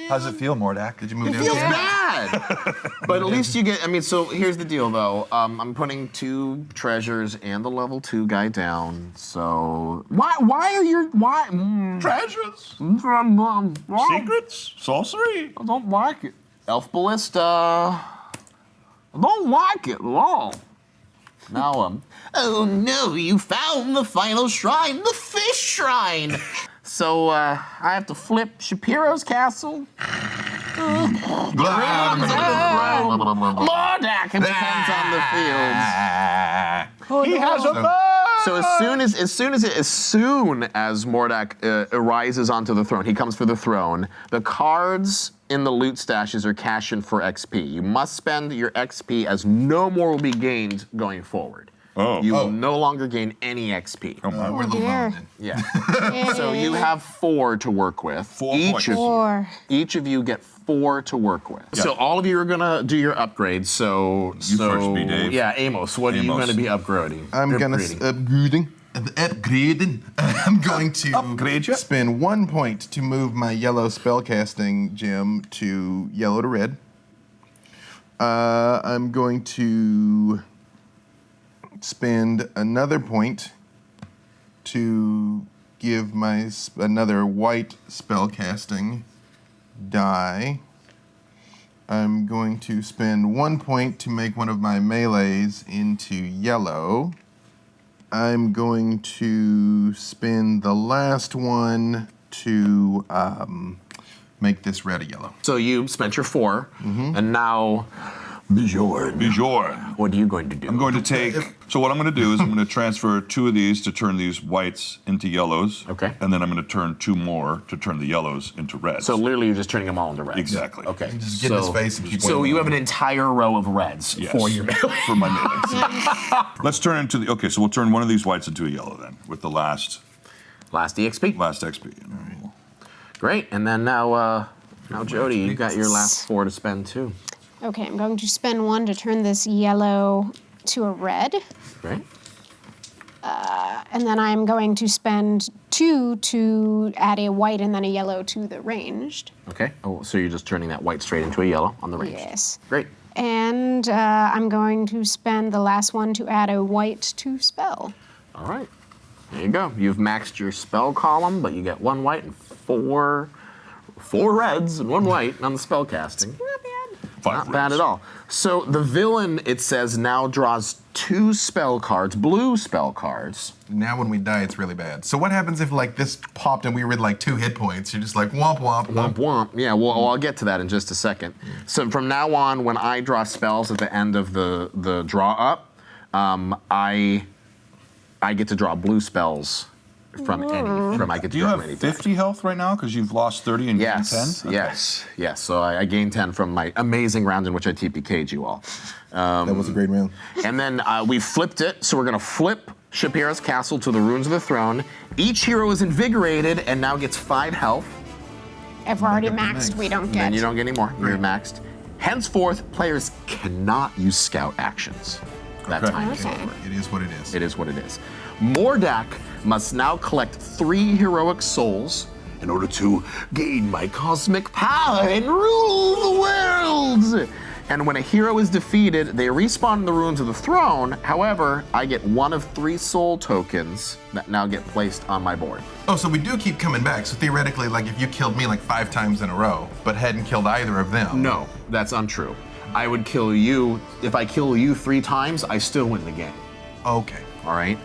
How's it feel, Mordak? Did you move It down? feels bad. But at least you get, I mean, so here's the deal though. I'm putting 2 treasures and the level 2 guy down. So why are your, Treasures, secrets, sorcery. I don't like it. Elf Ballista. I don't like it at all. Now, Oh no, you found the final shrine, the fish shrine! so I have to flip Shapiro's castle. Mordak depends on the field. He has a bird. So as soon as Mordak arises onto the throne, he comes for the throne. The cards in the loot stashes are cash in for XP. You must spend your XP as no more will be gained going forward. Oh. You will no longer gain any XP. We're a little dear. bummed then. Yeah. So you have 4 to work with. 4 points. Each of you get 4 to work with. Yeah. So all of you are gonna do your upgrades. So You first, me, Dave. Yeah, Amos. What are you Amos. gonna be upgrading? I'm gonna upgrading. I'm going to Upgrade ya. spend 1 point to move my yellow spellcasting gem to yellow to red. I'm going to spend another point to give my another white spellcasting die. I'm going to spend 1 point to make one of my melees into yellow. I'm going to spend the last one to make this red a yellow. So you spent your 4, and now Bjorn. Bjorn. What are you going to do? I'm going to take. So what I'm going to do is I'm going to transfer 2 of these to turn these whites into yellows. Okay. And then I'm going to turn 2 more to turn the yellows into reds. So literally, you're just turning them all into reds. Exactly. Okay. Just get in his face and keep So winning. you have an entire row of reds Yes. for your melee. For my melee. Let's turn into the. Okay, so we'll turn one of these whites into a yellow then, with the last Last EXP. XP. Great. And then now Jody, you got your last 4 to spend too. Okay, I'm going to spend 1 to turn this yellow to a red. Great. And then I'm going to spend 2 to add a white and then a yellow to the ranged. Okay. Oh, so you're just turning that white straight into a yellow on the range. Yes. Great. And I'm going to spend the last one to add a white to spell. All right. There you go. You've maxed your spell column, but you get 1 white and 4 reds and 1 white on the spell casting. Not bad. Not bad at all. So the villain, it says, now draws 2 spell cards, blue spell cards. Now when we die, it's really bad. So what happens if like this popped and we were at like 2 hit points? You're just like womp womp Womp womp. Yeah, well, I'll get to that in just a second. So from now on, when I draw spells at the end of the draw up, I get to draw blue spells from I get to Do you draw have from any 50 health right now because you've lost 30 and gained 10? Yes, Okay. yes. So I gained 10 from my amazing round in which I TPK'd you all. That was a great round. And then we flipped it, so we're gonna flip Shapiro's castle to the runes of the throne. Each hero is invigorated and now gets 5 health. If we're already maxed, we don't And get. then you don't get any more. You're maxed. Henceforth, players cannot use scout actions. That Okay. time is Okay. over. It is what it is. It is what it is. Mordak must now collect 3 heroic souls in order to gain my cosmic power and rule the world. And when a hero is defeated, they respawn in the ruins of the throne. However, I get 1 of 3 soul tokens that now get placed on my board. Oh, so we do keep coming back. So theoretically, like if you killed me like 5 times in a row, but hadn't killed either of them. No, that's untrue. I would kill you. If I kill you 3 times, I still win the game. Okay. All right.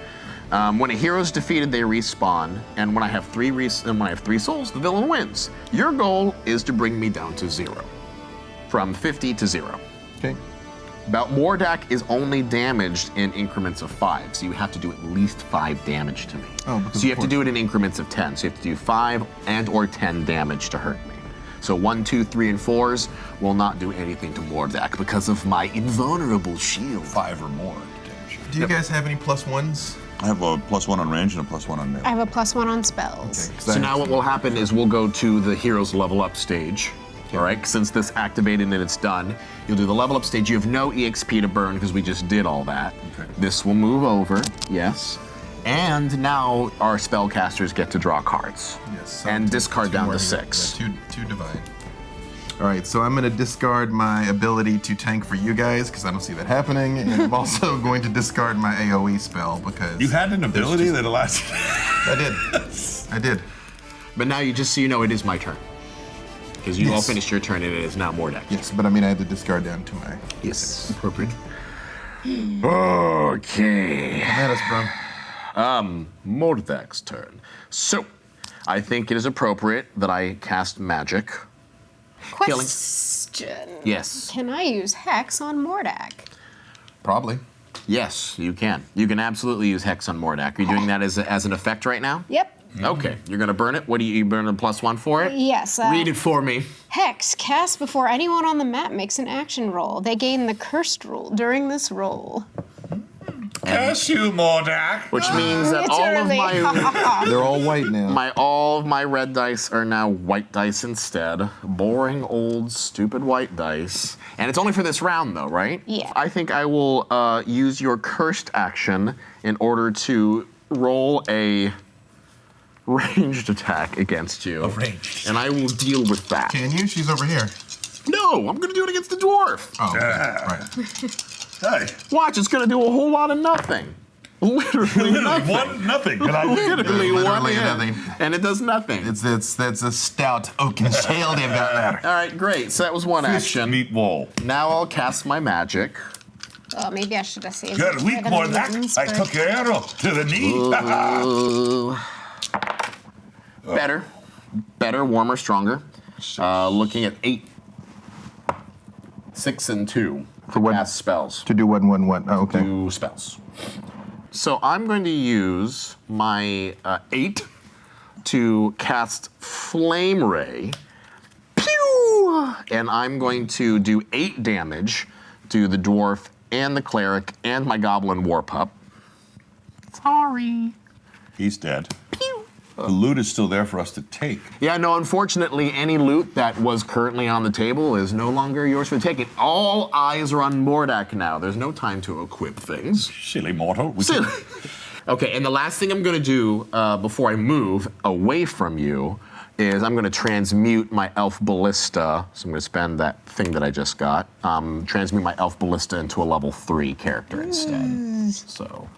When a hero is defeated, they respawn, and when I have 3 souls, the villain wins. Your goal is to bring me down to 0, from 50 to 0. Okay. Mordak is only damaged in increments of 5, so you have to do at least 5 damage to me. Oh, because so you of have to course. do it in increments of 10. So you have to do 5 and or 10 damage to hurt me. So 1, 2, 3, and 4s will not do anything to Mordak because of my invulnerable shield. 5 or more damage. Do you guys have any +1s? I have a +1 on range and a +1 on I melee. have a +1 on spells. Okay. So now what will happen is we'll go to the heroes level up stage. All right, since this activated and it's done, you'll do the level up stage. You have no EXP to burn because we just did all that. Okay. This will move over, yes. And now our spellcasters get to draw cards. Yes. so And discard two down more to here. 6. Yeah, two divine. All right, so I'm going to discard my ability to tank for you guys because I don't see that happening, and I'm also going to discard my AOE spell because You had an ability that allows you. I did. But now, just so you know, it is my turn. Because you all Yes. finished your turn, and it is now Mordak. Yes, but I mean I had to discard down to my. Yes. Appropriate. Okay. Come at us, bro. Mordak's turn. So, I think it is appropriate that I cast magic. Healing. Question. Yes. Can I use Hex on Mordak? Probably. Yes, you can. You can absolutely use Hex on Mordak. Are you doing that as an effect right now? Yep. Okay, you're gonna burn it. What do you burn a +1 for it? Yes. Read it for me. Hex cast before anyone on the map makes an action roll. They gain the cursed rule during this roll. Curse you, Mordak. Which means that all of my They're all white now. all of my red dice are now white dice instead. Boring old stupid white dice. And it's only for this round though, right? Yeah. I think I will use your cursed action in order to roll a ranged attack against you. Ranged. And I will deal with that. Can you? She's over here. No, I'm gonna do it against the dwarf. Oh, okay. Yeah. Right. Hey. Watch, it's gonna do a whole lot of nothing. Literally nothing. Nothing. Can I Literally one Literally hit, nothing. and it does nothing. That's a stout oaken shale they've got there. All right, great. So that was one action. Meat wall. Now I'll cast my magic. Oh, maybe I should have saved Good it week, for the Mordak. mutants, I but- took your arrow to the knee. Ooh. Better, warmer, stronger. Looking at 8, 6, and 2 for what? cast spells. To do what? Oh, okay. Do spells. So I'm going to use my 8 to cast Flame Ray. Pew! And I'm going to do 8 damage to the dwarf and the cleric and my goblin war pup. Sorry. He's dead. Pew! The loot is still there for us to take. Yeah, no, unfortunately, any loot that was currently on the table is no longer yours for the taking. All eyes are on Mordak now. There's no time to equip things. Silly mortal. Okay, and the last thing I'm going to do before I move away from you is I'm going to transmute my elf ballista. So I'm going to spend that thing that I just got. Transmute my elf ballista into a level 3 character instead. So,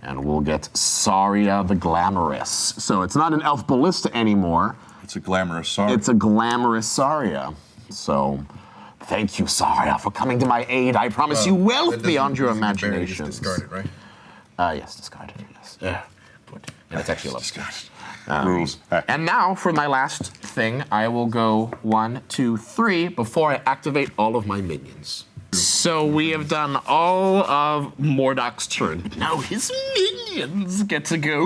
and we'll get Saria the Glamorous. So it's not an elf ballista anymore. It's a glamorous song. It's a glamorous Saria. So, thank you, Saria, for coming to my aid. I promise you wealth beyond your imagination. Discard it, right? Yes, discard it. Yes. Yeah. Good. And it's actually a level. Rules. And now for my last thing, I will go 1, 2, 3 before I activate all of my minions. So we have done all of Mordak's turn. Now his minions get to go.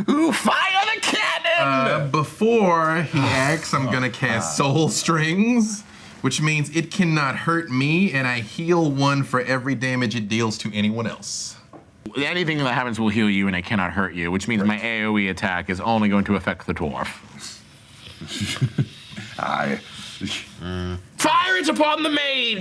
Ooh, fire the cannon! Before he acts, I'm gonna cast Soul Strings, which means it cannot hurt me, and I heal 1 for every damage it deals to anyone else. Anything that happens will heal you and it cannot hurt you, which means my AoE attack is only going to affect the dwarf. Fire it upon the mage!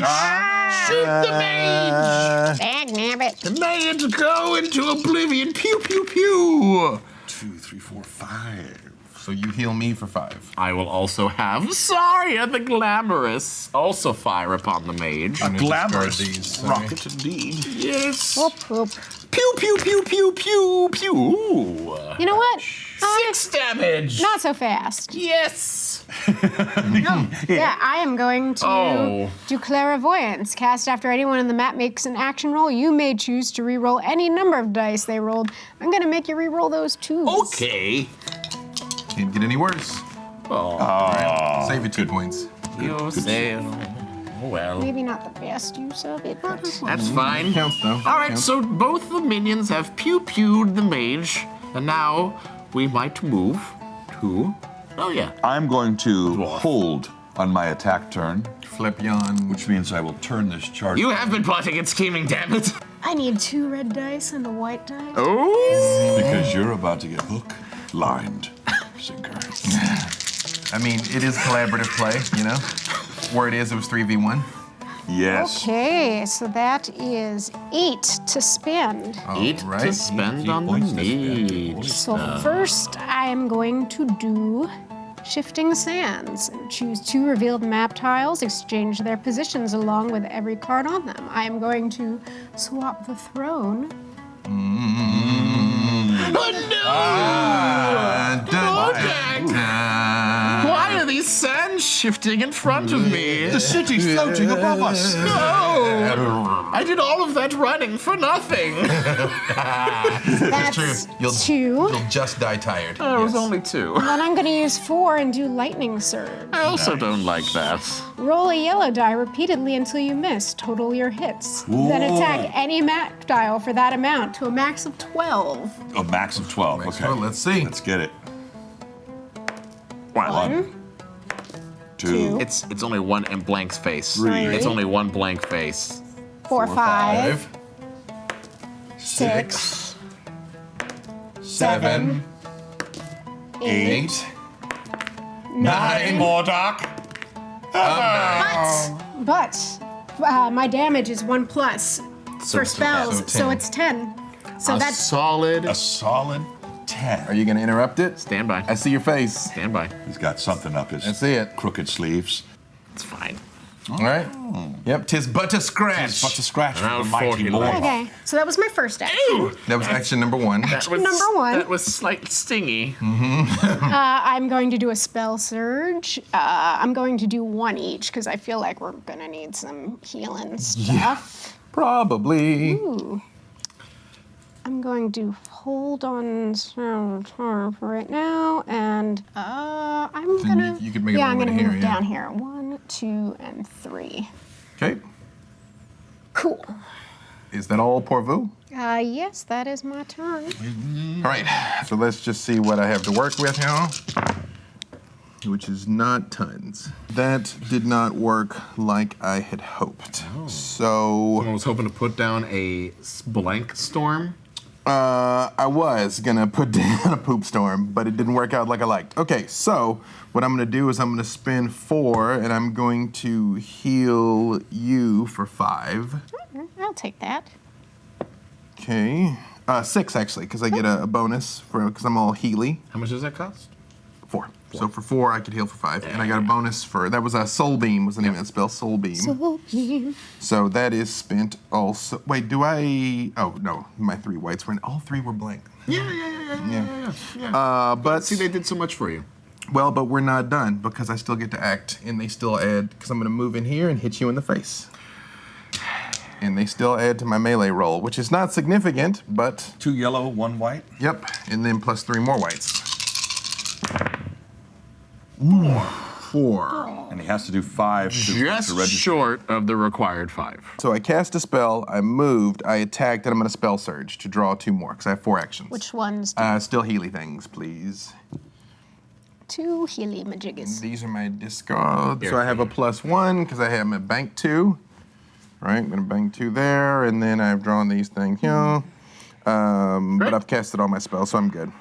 Shoot the mage! Dagnabbit. The mage go into oblivion. Pew, pew, pew. 2, 3, 4, 5. So you heal me for 5. I will also have Saria the Glamorous also fire upon the mage. A glamorous These, rocket indeed. Yes. Whoop, whoop. Pew, pew, pew, pew, pew, pew. You know what? 6 damage. Not so fast. Yes. Yeah, I am going to Oh. do Clairvoyance. Cast after anyone in the map makes an action roll. You may choose to re-roll any number of dice they rolled. I'm going to make you re-roll those 2s. Okay. Can't get any worse. Save it 2 points. You say, oh, well. Maybe not the best use of it, but That's fine. Counts though. All right, Counts. so both the minions have pew-pewed the mage, and now we might move to. Oh yeah. I'm going to hold on my attack turn, Flip yawn. which means I will turn this charge. You have been plotting and scheming, damn it. I need 2 red dice and a white die. Oh. Because you're about to get hook, lined, sinker. I mean, it is collaborative play, you know? Where it was 3v1. Yes. Okay, so that is 8 to spend. 8 Alright, to 8 spend on the points to spend. mage. So first I am going to do Shifting Sands. Choose 2 revealed map tiles, exchange their positions along with every card on them. I am going to swap the throne. Why are these sands shifting in front of me? The city's floating above us. No! I did all of that running for nothing. That's You'll 2. You'll just die tired. It was only 2. Then I'm going to use 4 and do Lightning Surge. I also don't like that. Roll a yellow die repeatedly until you miss. Total your hits. Then attack any map tile for that amount to a max of 12. A max of 12. Okay. Well, let's see. Let's get it. 1, 2. It's only one in blank's face. 3. It's only one blank face. 4, 5, 6, 7, 8, 9. Mordak. But my damage is 1 plus for spells, so it's 10. So A that's solid. A solid 10. Are you going to interrupt it? Stand by. I see your face. Stand by. He's got something up his I see it. crooked sleeves. It's fine. All right. Yep, 'tis but a scratch. But to scratch Round for the mighty 40 Mordak. okay. So that was my first action. That was action number 1. That was, Number 1. That was slightly stingy. I'm going to do a spell surge. I'm going to do 1 each because I feel like we're gonna need some healing stuff. Probably. Ooh. I'm going to hold on for right now, and I'm Then gonna. you could make a I'm move gonna in move here, yeah. down here. 1, 2, and 3. Okay. Cool. Is that all, Pourvu? Yes, that is my turn. All right. So let's just see what I have to work with here. Which is not tons. That did not work like I had hoped. So I was hoping to put down a blank storm. I was gonna put down a poop storm, but it didn't work out like I liked. Okay, so what I'm gonna do is I'm gonna spend 4, and I'm going to heal you for 5. I'll take that. Okay, 6 actually, because I get a bonus because I'm all healy. How much does that cost? 4. So for 4, I could heal for 5, and I got a bonus for that was a Soul Beam was the name of that spell. Soul Beam. So that is spent also. Wait, do I? Oh no, my 3 whites were in. All 3 were blank. Yeah. But See, they did so much for you. well, but we're not done because I still get to act, and they still add because I'm going to move in here and hit you in the face. And they still add to my melee roll, which is not significant, but 2 yellow, 1 white. yep, and then plus 3 more whites. 4. And he has to do 5 to Just register. short of the required 5. So I cast a spell, I moved, I attacked, and I'm going to spell surge to draw 2 more because I have 4 actions. Which ones? Still Healy things, please. 2 Healy Majiggas. These are my discards. So I have a +1 because I have my bank 2. All right, I'm going to bank 2 there, and then I've drawn these things here. But I've casted all my spells, so I'm good.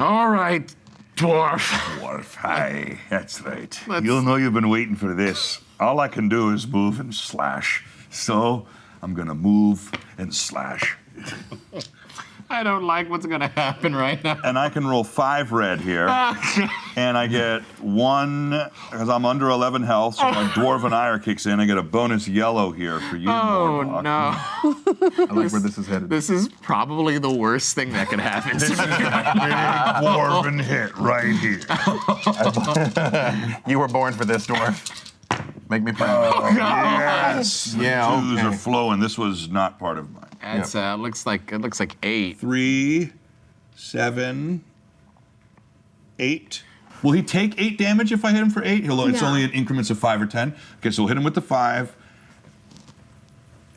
All right, dwarf. Dwarf, hi. That's right. You'll know you've been waiting for this. All I can do is move and slash. So I'm going to move and slash. I don't like what's gonna happen right now. And I can roll 5 red here. And I get 1, because I'm under 11 health, so my dwarven ire kicks in. I get a bonus yellow here for you, Oh Mordak. no! I like where this is headed. This is probably the worst thing that could happen to me. Dwarven hit right here. You were born for this, dwarf. Make me proud. Yes. Yeah, The 2s okay. are flowing. This was not part of mine. It's looks like 8. 3, 7, 8. Will he take 8 damage if I hit him for 8? It's No. only in increments of 5 or 10. Okay, so we'll hit him with the 5.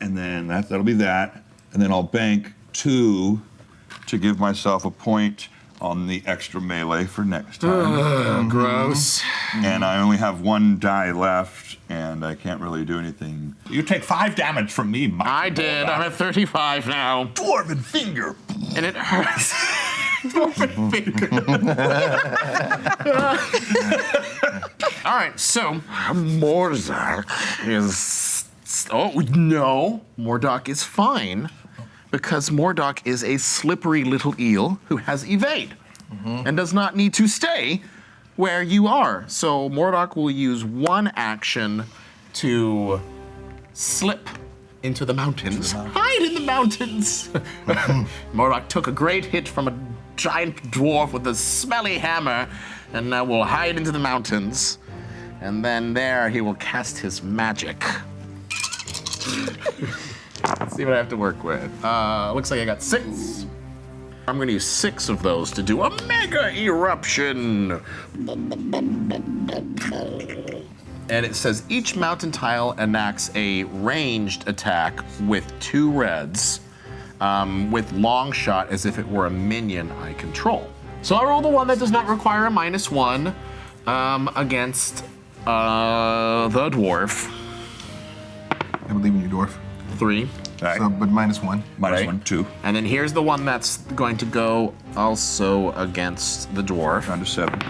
And then that'll be that. And then I'll bank 2 to give myself a point on the extra melee for next time. Gross. And I only have 1 die left, and I can't really do anything. You take 5 damage from me, Mike. I did. I'm at 35 now, Dwarven finger. and it hurts. Dwarven finger. All right, so Mordak is. Oh no, Mordak is fine because Mordak is a slippery little eel who has evade and does not need to stay where you are. So Mordak will use one action to slip into the mountains. Hide in the mountains. Mordak took a great hit from a giant dwarf with a smelly hammer, and now will hide into the mountains. And then there he will cast his magic. Let's see what I have to work with. Looks like I got 6. I'm going to use 6 of those to do a mega eruption. And it says each mountain tile enacts a ranged attack with 2 reds, with long shot as if it were a minion I control. So I roll the one that does not require a -1 against the dwarf. I believe in you, dwarf. 3. All right. So, but -1. Minus right. 1, 2. And then here's the one that's going to go also against the dwarf. Down to 7.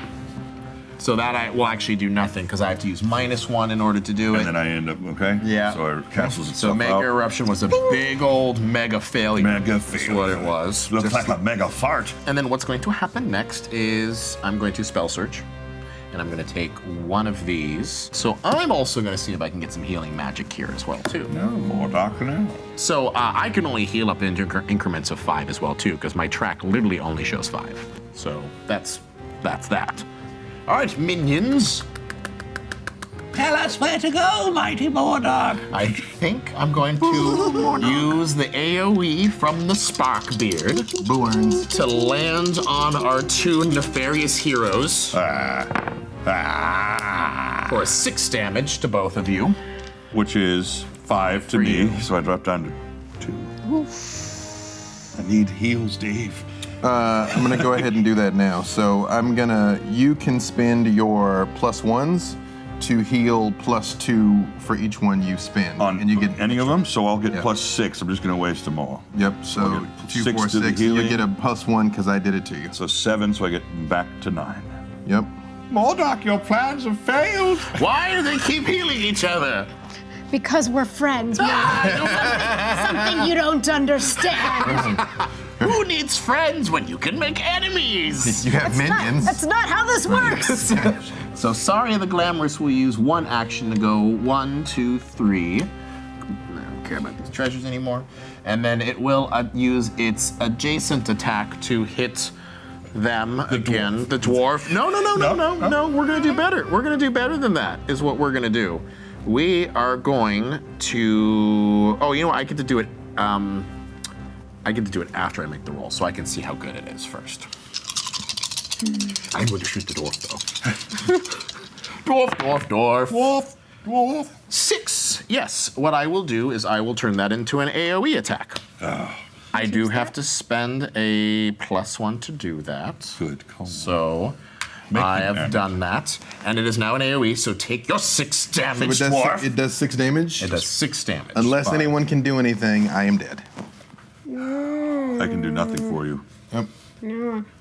So that I will actually do nothing because I have to use -1 in order to do it. And then I end up, okay? Yeah. So it cancels So itself Mega out. Eruption was a big old mega failure. Mega That's failure. what it was. Looks Just- like a mega fart. And then what's going to happen next is I'm going to spell search. And I'm going to take one of these. So I'm also going to see if I can get some healing magic here as well, too. No, more dark now. So I can only heal up in increments of 5 as well, too, because my track literally only shows 5. So that's that. All right, minions. Tell us where to go, mighty Mordak. I think I'm going to use the AoE from the Sparkbeard Burns. to land on our 2 nefarious heroes for 6 damage to both of you. Which is 5 to For me, you. so I drop down to 2. I need heals, Dave. I'm gonna go ahead and do that now. So you can spend your +1s to heal +2 for each one you spend. On and you get any of them, so I'll get Yeah. +6. I'm just going to waste them all. Yep, so I'll get 2, 6 4, to the 6, you healing. get a +1 because I did it to you. So 7, so I get back to 9. Yep. Mordak, your plans have failed. Why do they keep healing each other? Because we're friends. Something you don't understand. Who needs friends when you can make enemies? You have minions. That's not how this works. So Saria the Glamorous will use one action to go 1, 2, 3. I don't care about these treasures anymore. And then it will use its adjacent attack to hit them again. The dwarf. No. We're gonna do better. We're gonna do better than that. Is what we're gonna do. We are going to. Oh, you know what? I get to do it. I get to do it after I make the roll, so I can see how good it is first. I'm going to shoot the dwarf, though. Dwarf. 6. Yes. What I will do is I will turn that into an AoE attack. I do have to spend a +1 to do that. Good call. So I have done that, and it is now an AoE. So take your 6 damage, So dwarf. it does 6 damage? It does 6 damage. Unless Fine. anyone can do anything, I am dead. I can do nothing for you. Yep.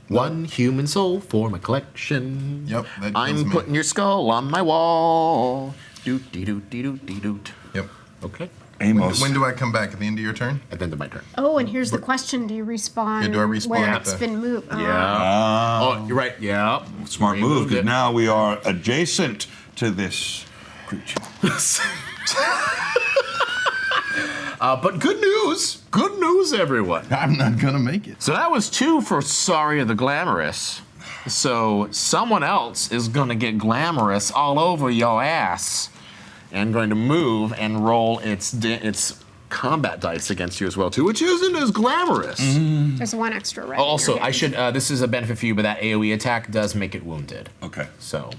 One human soul for my collection. Yep, that kills I'm me. putting your skull on my wall. Doot dee doot dee doot dee doot. Yep. Okay. Amos. When do I come back? At the end of your turn? At the end of my turn. Oh, and here's the question: do you respawn? Yeah, do I respawn where at it's the- been moved? Yeah. Oh, you're right. Yeah. Smart move, Removed because it. now we are adjacent to this creature. But good news. Good news, everyone. I'm not gonna make it. So that was 2 for Saria the Glamorous. So someone else is going to get glamorous all over your ass and going to move and roll its combat dice against you as well, too, which isn't as glamorous. There's 1 extra red. in your Also, I hand. should, this is a benefit for you, but that AoE attack does make it wounded. Okay. So,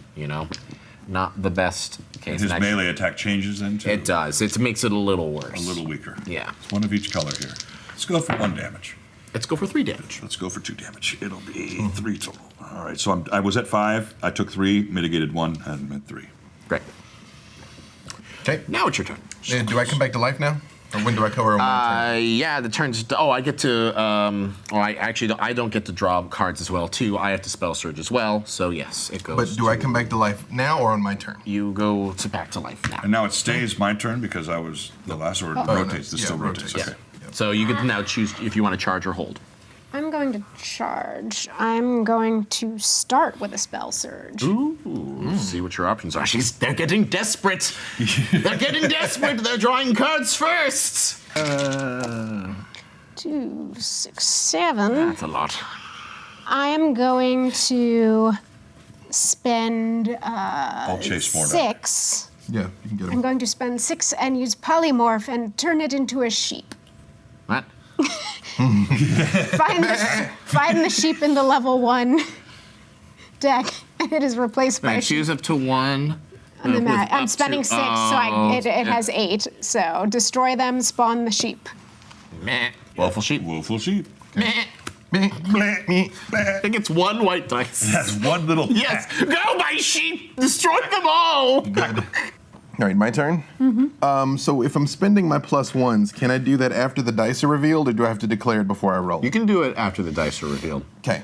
not the best case. His And actually, melee attack changes then too? It does. It makes it a little worse. A little weaker. Yeah. It's one of each color here. Let's go for 1 damage. Let's go for 3 damage. Let's go for 2 damage. It'll be 3 total. All right, so I was at 5. I took 3, mitigated 1, and I'm at 3. Great. Okay. Now it's your turn. Do I come back to life now? Or when do I cover my turn? Yeah, the turns. Oh, I get to. I don't get to draw cards as well too. I have to spell surge as well. So yes, it goes. But do I come back to life now or on my turn? You go to back to life now. And now it stays my turn because I was the last, or it rotates. This yeah, still rotates. rotates. Yeah. Okay. So you get to now choose if you want to charge or hold. I'm going to charge. I'm going to start with a spell surge. Ooh, see what your options are. They're getting desperate. They're getting desperate. They're drawing cards first. 2, 6, 7. That's a lot. I am going to spend I'll chase Mordak. 6. Yeah, you can get I'm him. going to spend 6 and use polymorph and turn it into a sheep. What? Find the sheep in the level 1 deck, and it is replaced by a sheep. Choose up to 1. On the with mat. I'm up spending to- 6, so it has 8. So destroy them, spawn the sheep. Meh. Woeful sheep. Woeful sheep. Meh. Bleh, I bleh. think it's 1 white dice. That's one little. Yes. Go, my sheep. Destroy them all. Good. All right, my turn? Mm-hmm. So if I'm spending my +1s, can I do that after the dice are revealed, or do I have to declare it before I roll? You can do it after the dice are revealed. Okay.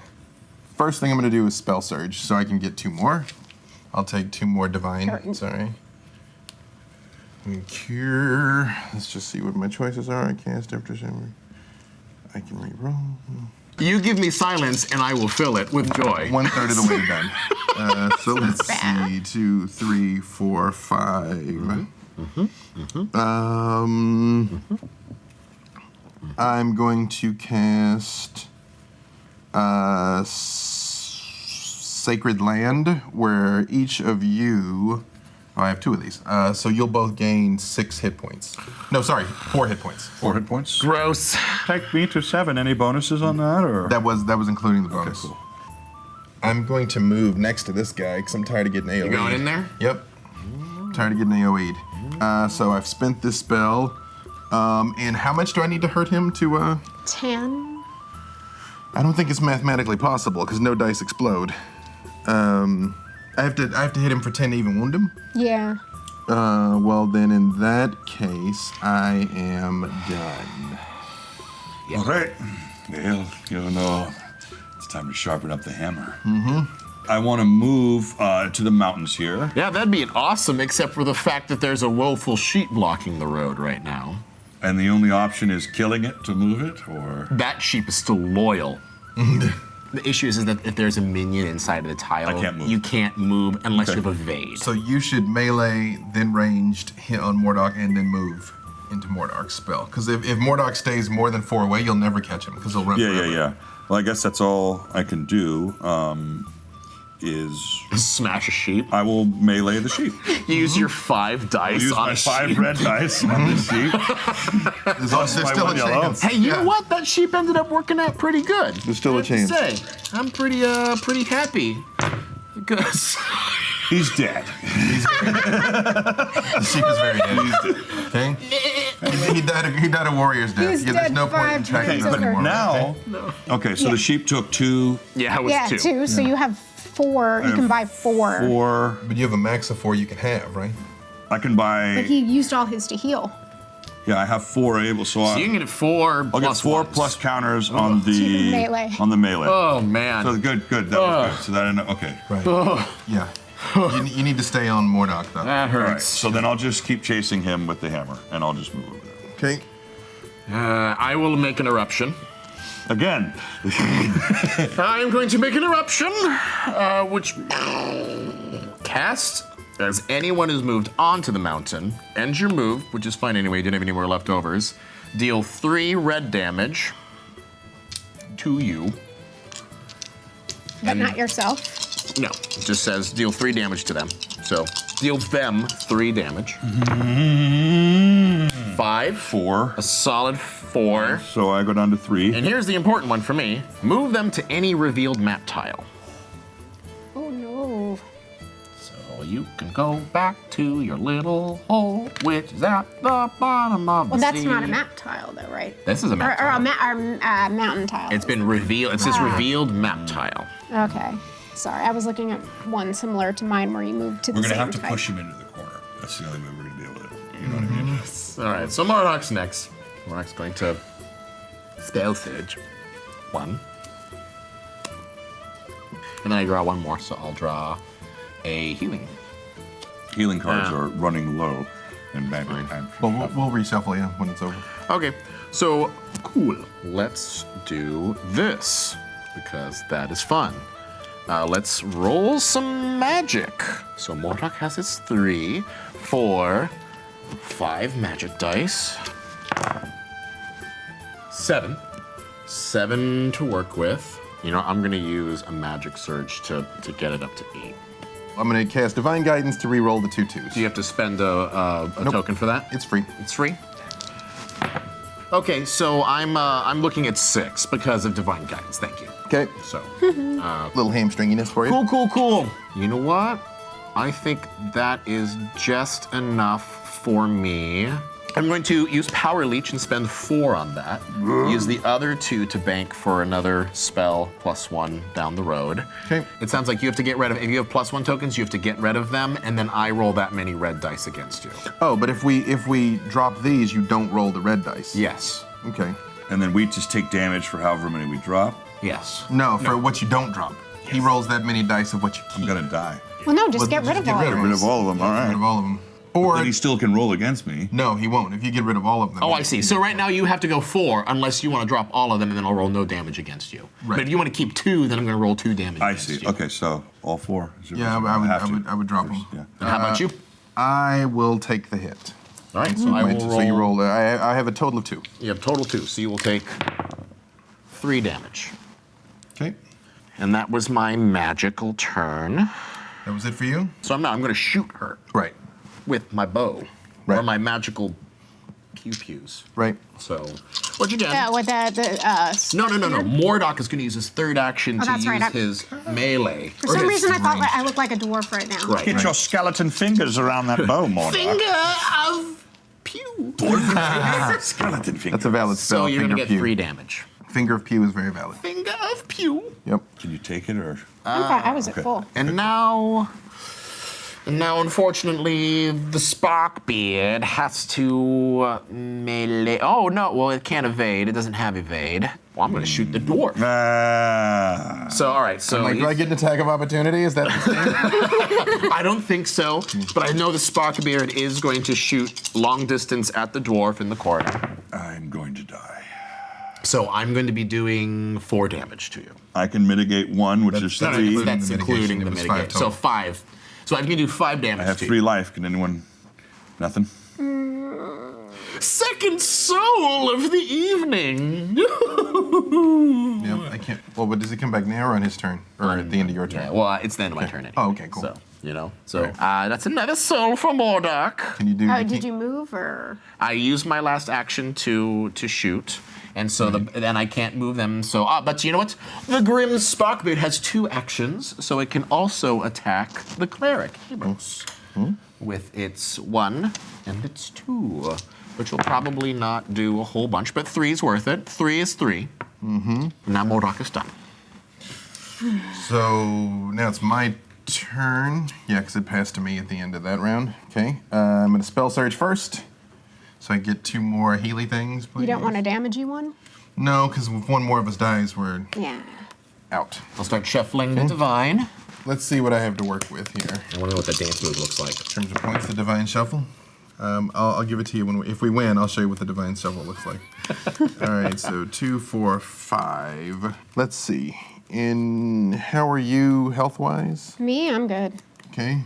First thing I'm going to do is Spell Surge, so I can get 2 more. I'll take 2 more Divine. Sure. Sorry. And Cure. Let's just see what my choices are. I cast after Shimmer. I can re-roll. You give me silence, and I will fill it with joy. 1/3 of the way done. So let's see. 2, 3, 4, 5. I'm going to cast Sacred Land, where each of you. Oh, I have 2 of these. So you'll both gain 6 hit points. No, sorry, 4 hit points. 4 hit points. Gross. Take me to 7. Any bonuses on that, or? That was including the bonus. cool. I'm going to move next to this guy because I'm tired of getting AoE'd. You going in there? Yep. Tired of getting AoE'd. So I've spent this spell. And how much do I need to hurt him to? 10. I don't think it's mathematically possible because no dice explode. I have to hit him for 10 to even wound him. Yeah. Well then, in that case, I am done. All right. Well, you know, it's time to sharpen up the hammer. Mm-hmm. I want to move to the mountains here. Yeah, that'd be awesome, except for the fact that there's a woeful sheep blocking the road right now. And the only option is killing it to move it, or? That sheep is still loyal. The issue is that if there's a minion inside of the tile, I can't move. you can't move unless Okay. you have evade. So you should melee, then ranged, hit on Mordak, and then move into Mordak's spell. Because if Mordak stays more than 4 away, you'll never catch him because he'll run forever. Yeah. Well, I guess that's all I can do. Is Smash a sheep. I will melee the sheep. Use your 5 dice Use on my a 5 sheep. red dice on the sheep. There's my still a one yellow. chance. Hey, you know Yeah. what? That sheep ended up working out pretty good. There's still a I have to chance. say, I'm pretty happy. Because He's dead. The sheep is very dead. Okay? He died a warrior's death. He's There's dead no point in 5 tracking times him But over. anymore. now, okay, so Yeah. the sheep took 2, yeah, it was Yeah, 2. 2. So you have 4. You can buy 4. 4. But you have a max of 4 you can have, right? I can buy. But he used all his to heal. Yeah, I have 4 able, so So you can get 4 I'll get plus 4 ones. plus counters on the Melee. On the melee. Oh man. So good. That was good. So that okay. Right. Yeah. You need to stay on Mordak, though. that All right. hurts. So then I'll just keep chasing him with the hammer, and I'll just move over there. Okay. I will make an eruption. Again. I'm going to make an eruption, which cast as anyone who's moved onto the mountain. Ends your move, which is fine anyway. You didn't have any more leftovers. Deal 3 red damage to you. But not yourself. No, it just says deal 3 damage to them. So deal them 3 damage. 5. 4. A solid 4. So I go down to 3. And here's the important one for me. Move them to any revealed map tile. Oh no. So you can go back to your little hole, which is at the bottom of the Well, that's sea. not a map tile, though, right? This is a map Or tile. a mountain tile. It's been revealed. It says revealed map tile. Okay. Sorry, I was looking at one similar to mine where you moved to the We're gonna same have to type. push him into the corner. That's the only way we're gonna be able to. You know what I mean? All right, so Mordak's next. Mordak's going to spell surge. 1. And then I draw 1 more, so I'll draw a healing. Healing cards Yeah. are running low, and bang. Well, we'll reshuffle you when it's over. Okay, so Cool. Let's do this, because that is fun. Let's roll some magic. So Mordak has his 3, 4, 5 magic dice. 7. 7 to work with. You know, I'm gonna use a magic surge to get it up to 8. I'm going to cast Divine Guidance to re-roll the 2 2s. Do you have to spend a token for that? It's free. It's free? Okay, so I'm looking at 6 because of Divine Guidance, thank you. Okay. So, Little hamstringiness for you. cool. You know what? I think that is just enough for me. I'm going to use Power Leech and spend 4 on that. Use the other 2 to bank for another spell +1 down the road. Okay. It sounds like you have to get rid of, if you have +1 tokens, you have to get rid of them, and then I roll that many red dice against you. Oh, but if we drop these, you don't roll the red dice. Yes. Okay. And then we just take damage for however many we drop. Yes. No, for what you don't drop. He rolls that many dice of what you keep. I'm gonna die. Well, no, just Well, get rid of all Get of rid them. of all of them, all Get rid of right. all of them. Or Then he still can roll against me. no, he won't. If you get rid of all of them. Oh, I see. So right now you have to go 4 unless you want to drop all of them, and then I'll roll no damage against you. Right. But if you want to keep 2, then I'm going to roll 2 damage I against see. you. Okay, so all 4. Yeah, I would drop them. Yeah. And how about you? I will take the hit. All right, so I will Wait, roll. so you roll. I have a total of 2. You have total 2, so you will take 3 damage. Okay. And that was my magical turn. That was it for you? So I'm going to shoot her Right. with my bow. Or Right. my magical pew-pews. Right. So, what'd you get? Yeah, with No. Mordak is going to use his 3rd action to that's use right. his melee. For some reason, I thought I looked like a dwarf right now. Right. Get your skeleton fingers around that bow, Mordak. Finger of pew. Skeleton fingers. That's a valid spell. So you're going Finger to of get Pew. 3 damage. Finger of Pew is very valid. Finger of pew. Yep. Can you take it or? I was at full. And now, unfortunately, the Sparkbeard has to melee. Oh, no, well, it can't evade. It doesn't have evade. Well, I'm going to shoot the dwarf. So, all right, so. Like, do I get an attack of opportunity? Is that the thing? I don't think so, but I know the Sparkbeard is going to shoot long distance at the dwarf in the corner. I'm going to die. So I'm going to be doing 4 damage to you. I can mitigate 1, which is 3. That's including the It was mitigate. 5 So total. 5. So I can do 5 damage I have to 3 you. life. Can anyone? Nothing? Second soul of the evening. Yep. I can't. Well, but does he come back now or on his turn? Or at the end of your turn? Yeah, well, it's the end of my turn anyway. Oh, okay, cool. So, that's another soul for Mordak. Can you do? Oh, did you move or? I used my last action to shoot, and so then I can't move them. So, but you know what? The Grim Sparkbeard has 2 actions, so it can also attack the cleric Amos with its 1 and its 2, which will probably not do a whole bunch, but 3 is worth it. 3 is 3. Mm-hmm. Now Mordak is done. So now it's my turn. Yeah, because it passed to me at the end of that round. Okay. I'm gonna spell surge first, so I get 2 more Healy things. Please. You don't want a damagey one? No, because if one more of us dies, we're Yeah. out. I'll start shuffling the divine. Let's see what I have to work with here. I wonder what the dance move looks like. In terms of points, the divine shuffle. I'll give it to you if we win. I'll show you what the divine shuffle looks like. All right, so 2, 4, 5. Let's see. How are you health-wise? Me, I'm good. Okay.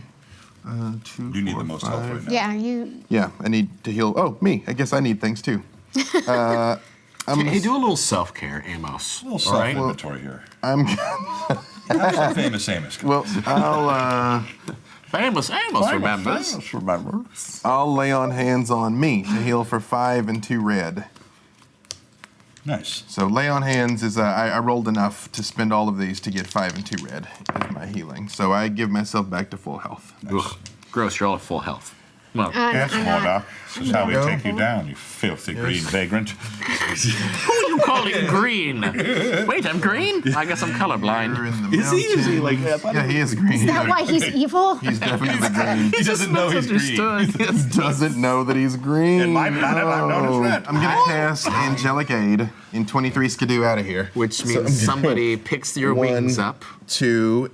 2. You need 4, the most 5. health right now. Yeah, you. Yeah, I need to heal. Oh, me. I guess I need things too. Hey, do a little self-care, Amos. A little All right? self-inventory here. I'm. Have some famous Amos. Well, I'll. Famous Amos remembers. Amos remember. I'll lay on hands on me to heal for 5 and 2 red. Nice. So lay on hands is I rolled enough to spend all of these to get 5 and 2 red is my healing. So I give myself back to full health. Ugh, gross, you're all at full health. Well, Yes, Mordak. This is how we No. take you down, you filthy green vagrant. who are you calling green? Wait, I'm green? I guess I'm You're colorblind. in the Is he? Is he mountains. like that? Yeah, he is green. Is that why he's evil? He's definitely green. He doesn't know he's green. He doesn't know that he's green. In my planet, I'm known as red. I'm gonna cast Angelic Aid in 23 Skidoo out of here. Which means somebody picks your wings up. 2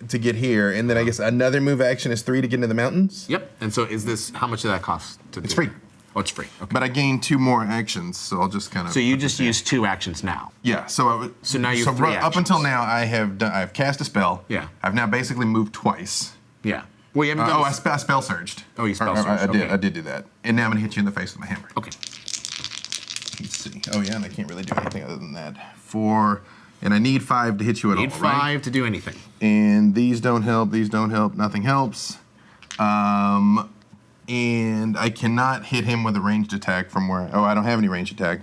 to get here, and then I guess another move action is 3 to get into the mountains. Yep. And so is this, how much did that cost to do? It's free. Oh, it's free. Okay. But I gained 2 more actions, so I'll just kind of. So you just used 2 actions now. Yeah. So now you have 3 up until actions. now, I've cast a spell. Yeah. I've now basically moved twice. Yeah. Well, you haven't done. I spell surged. Oh, you spell surged. I did. Okay. I did do that. And now I'm gonna hit you in the face with my hammer. Okay. Let's see. Oh yeah, and I can't really do anything other than that. 4, and I need 5 to hit you at all. Need 5 to do anything. And these don't help. These don't help. Nothing helps. And I cannot hit him with a ranged attack from where. Oh, I don't have any ranged attack.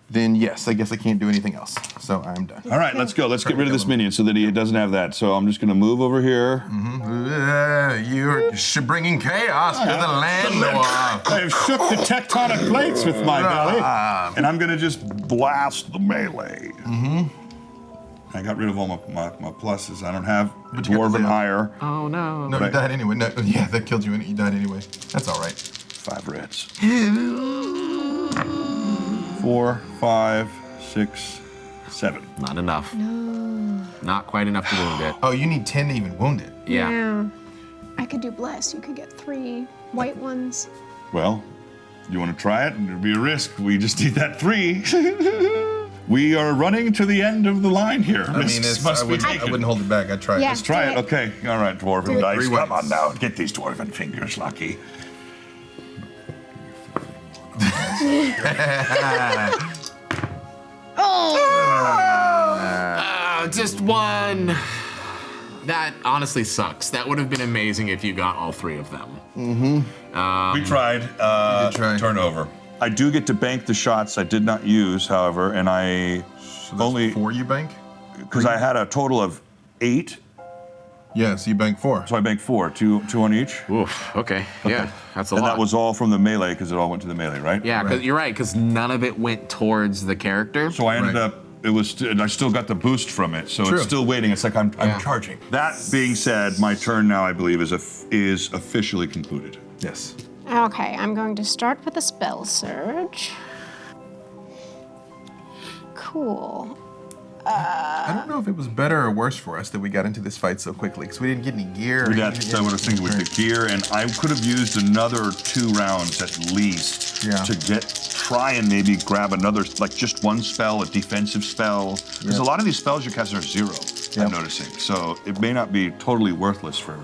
Then yes, I guess I can't do anything else. So I'm done. All right, let's go. Let's get rid of this minion so that he doesn't have that. So I'm just going to move over here. You're bringing chaos to the land. I have shook the tectonic plates with my belly, and I'm going to just blast the melee. I got rid of all my pluses. I don't have dwarven ire. Oh no. No, you died anyway. No, yeah, that killed you. You died anyway. That's all right. 5 reds. 4, 5, 6, 7. Not enough. No. Not quite enough to wound it. Oh, you need 10 to even wound it. Yeah. I could do bless. You could get 3 white ones. Well, you want to try it? It'd be a risk. We just need that 3. We are running to the end of the line here. I mean, I wouldn't hold it back. I'd try it. Yeah. Let's try it. Okay. All right, dwarven Do it. dice. 3 Come ways. on now. Get these dwarven fingers lucky. Just 1. That honestly sucks. That would have been amazing if you got all 3 of them. We tried. did try. Turnover. I do get to bank the shots I did not use, however, and I So that's only 4 you bank? because I had a total of 8, Yeah, so you bank 4. so I banked 4, 2 on each. Oof. Okay. Yeah. That's a And lot. that was all from the melee because it all went to the melee, right? Yeah, because Right. you're right. Because none of it went towards the character. So I ended Right. up. I still got the boost from it, so True. it's still waiting. It's like I'm Yeah. charging. That being said, my turn now, I believe, is officially concluded. Yes. Okay, I'm going to start with a spell surge. Cool. I don't know if it was better or worse for us that we got into this fight so quickly because we didn't get any gear. That's what I was thinking with the gear, and I could have used another 2 rounds at least Yeah. to try and maybe grab another, like just 1 spell, a defensive spell. Because a lot of these spells you cast are 0, Yep. I'm noticing. So it may not be totally worthless for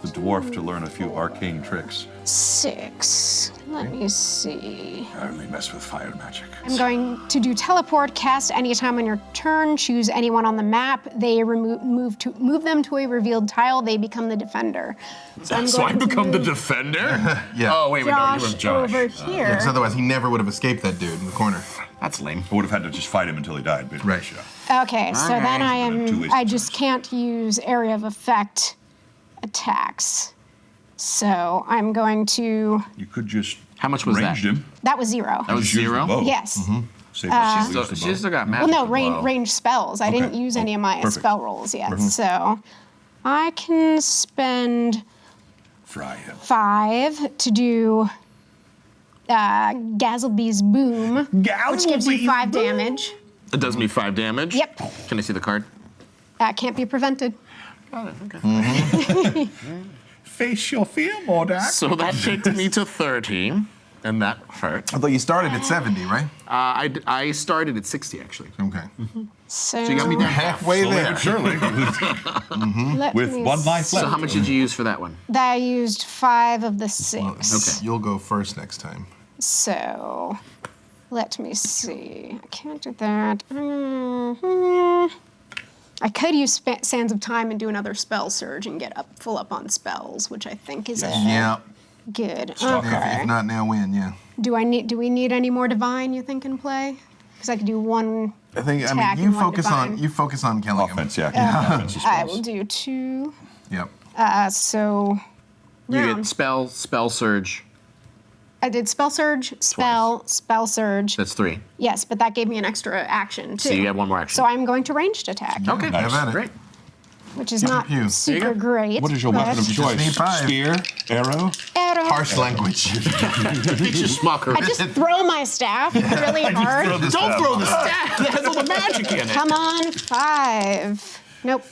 the dwarf to learn a few arcane tricks. 6. Let me see. I only mess with fire magic. I'm going to do teleport. Cast anytime on your turn. Choose anyone on the map. They move them to a revealed tile. They become the defender. So I'm So I going to become the move defender? Yeah. Oh, wait, no, you Josh have Josh. over here. Because otherwise he never would have escaped that dude in the corner. That's lame. I would have had to just fight him until he died. But Right. Okay, so then I just can't use area of effect attacks. So I'm going to. You could just. How much was that? ranged him. That was 0. That was Just use the 0? bow. Yes. Save us to So lose the she bow. still got Well, magic. no, range spells. I didn't use any of my perfect. spell rolls yet. So I can spend Fry him. 5 to do Gazzlebee's Boom, which gives you 5 damage. It does me 5 damage? Yep. Can I see the card? Can't be prevented. Face your fear, Mordak. So that takes me to 30, and that hurt. Although you started at 70, right? I started at 60, actually. Okay. So, So you got me down Halfway Slowly there. but surely. let With me 1 life see. So left. how much did you use for that one? I used 5 of the 6. Okay. You'll go first next time. So, let me see. I can't do that. Mhm. I could use Sands of Time and do another spell surge and get full up on spells, which I think is Yeah. good. If Okay. not now, when? Yeah. Do we need any more divine? You think in play? Because I could do 1. I think. I Attack mean, and one divine. you focus on killing him. Offense, yeah. Offensive I spells. will do 2. Yep. So. You round. get spell surge. I did spell surge, spell surge. That's 3. Yes, but that gave me an extra action too. So you have 1 more action. So I'm going to ranged attack, Okay, Have at it. great. which is Pew, not pew, pew. super There you go. great. What is your weapon of but- choice? need 5. Spear, arrow. Arrow. Harsh language. Teach smucker. I just throw my staff really hard. Don't throw the staff. That has all the magic in it. Come on, 5. Nope.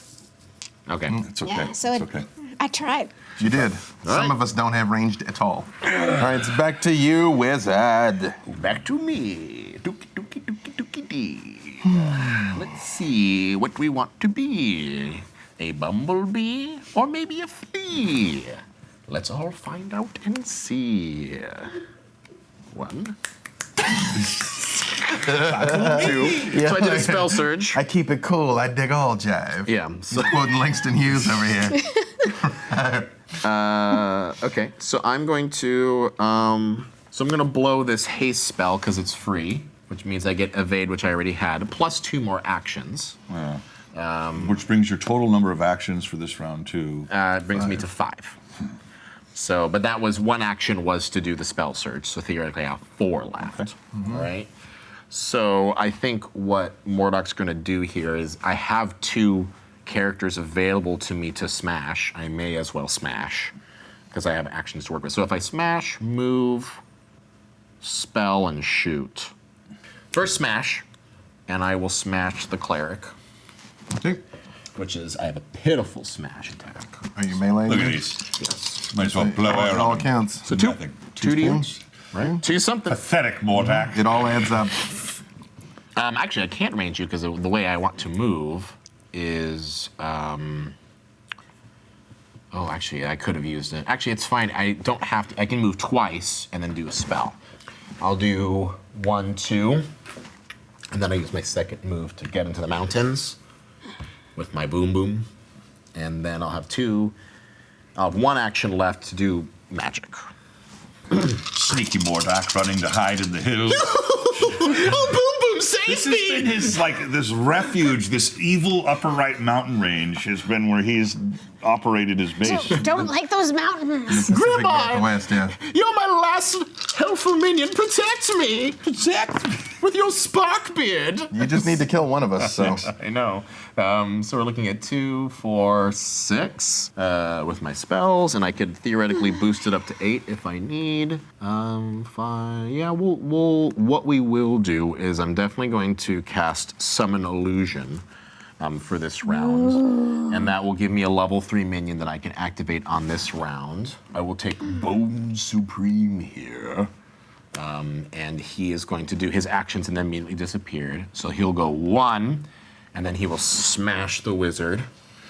Okay. It's okay. Yeah, so it's it, okay. I tried. You did. Some of us don't have ranged at all. All right, it's back to you, wizard. Back to me. Dookie dee. Let's see what we want to be. A bumblebee or maybe a flea? Let's all find out and see. 1. 2. So I did a spell surge. I keep it cool. I dig all jive. Yeah. So, Quoting Langston Hughes over here. okay. So I'm going to blow this haste spell because it's free, which means I get evade, which I already had, plus 2 more actions. Which brings your total number of actions for this round to. It brings me to 5. So, but that was 1 action was to do the spell surge. So theoretically, I have 4 left. Okay. All right. So I think what Mordak's going to do here is I have 2 characters available to me to smash. I may as well smash because I have actions to work with. So if I smash, move, spell, and shoot. First smash, and I will smash the cleric. Okay. Which is, I have a pitiful smash attack. Are you melee? Look at these. Yes. Might as well blow All out on accounts. So 2. Nothing. 2 to you. Points. Right? 2 something. Pathetic, Mordak. It all adds up. Actually, I can't range you because the way I want to move is. Actually, I could have used it. Actually, it's fine. I don't have to. I can move twice and then do a spell. I'll do 1, 2, and then I use my second move to get into the mountains with my boom boom, and then I'll have 2. I'll have 1 action left to do magic. Sneaky Mordak running to hide in the hills. Oh, boom boom, save This me! has been his this refuge, this evil upper right mountain range has been where he's operated his base. Don't like those mountains. Pacific Grandma! Northwest, yeah. You're my last helpful minion. Protect me! Protect me. With your spark beard. You just need to kill one of us, so. I know. So we're looking at 2, 4, 6 with my spells, and I could theoretically boost it up to 8 if I need. 5. Yeah, we'll. What we will do is I'm definitely going to cast Summon Illusion for this round, and that will give me a level 3 minion that I can activate on this round. I will take Bone Supreme here. And he is going to do his actions and then immediately disappeared. So he'll go 1, and then he will smash the wizard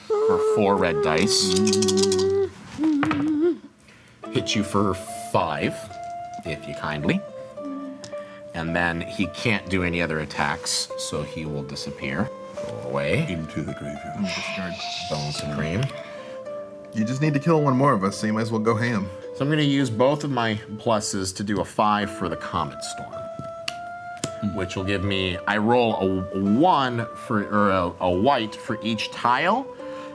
for 4 red dice. Hit you for 5, if you kindly. And then he can't do any other attacks, so he will disappear. Go away. Into the graveyard. Bone Supreme. You just need to kill one more of us, so you might as well go ham. So I'm going to use both of my pluses to do a 5 for the Comet Storm, which will give me, I roll a 1 for, or a white for each tile,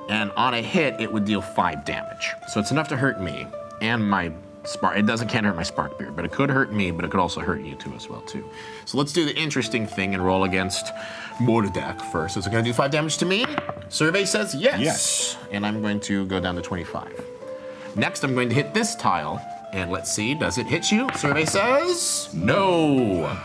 and on a hit, it would deal 5 damage. So it's enough to hurt me and my spark. It can't hurt my spark beard, but it could hurt me, but it could also hurt you too as well too. So let's do the interesting thing and roll against Mordak first. Is it going to do 5 damage to me? Survey says yes. Yes. And I'm going to go down to 25. Next, I'm going to hit this tile, and let's see, does it hit you? Survey says no.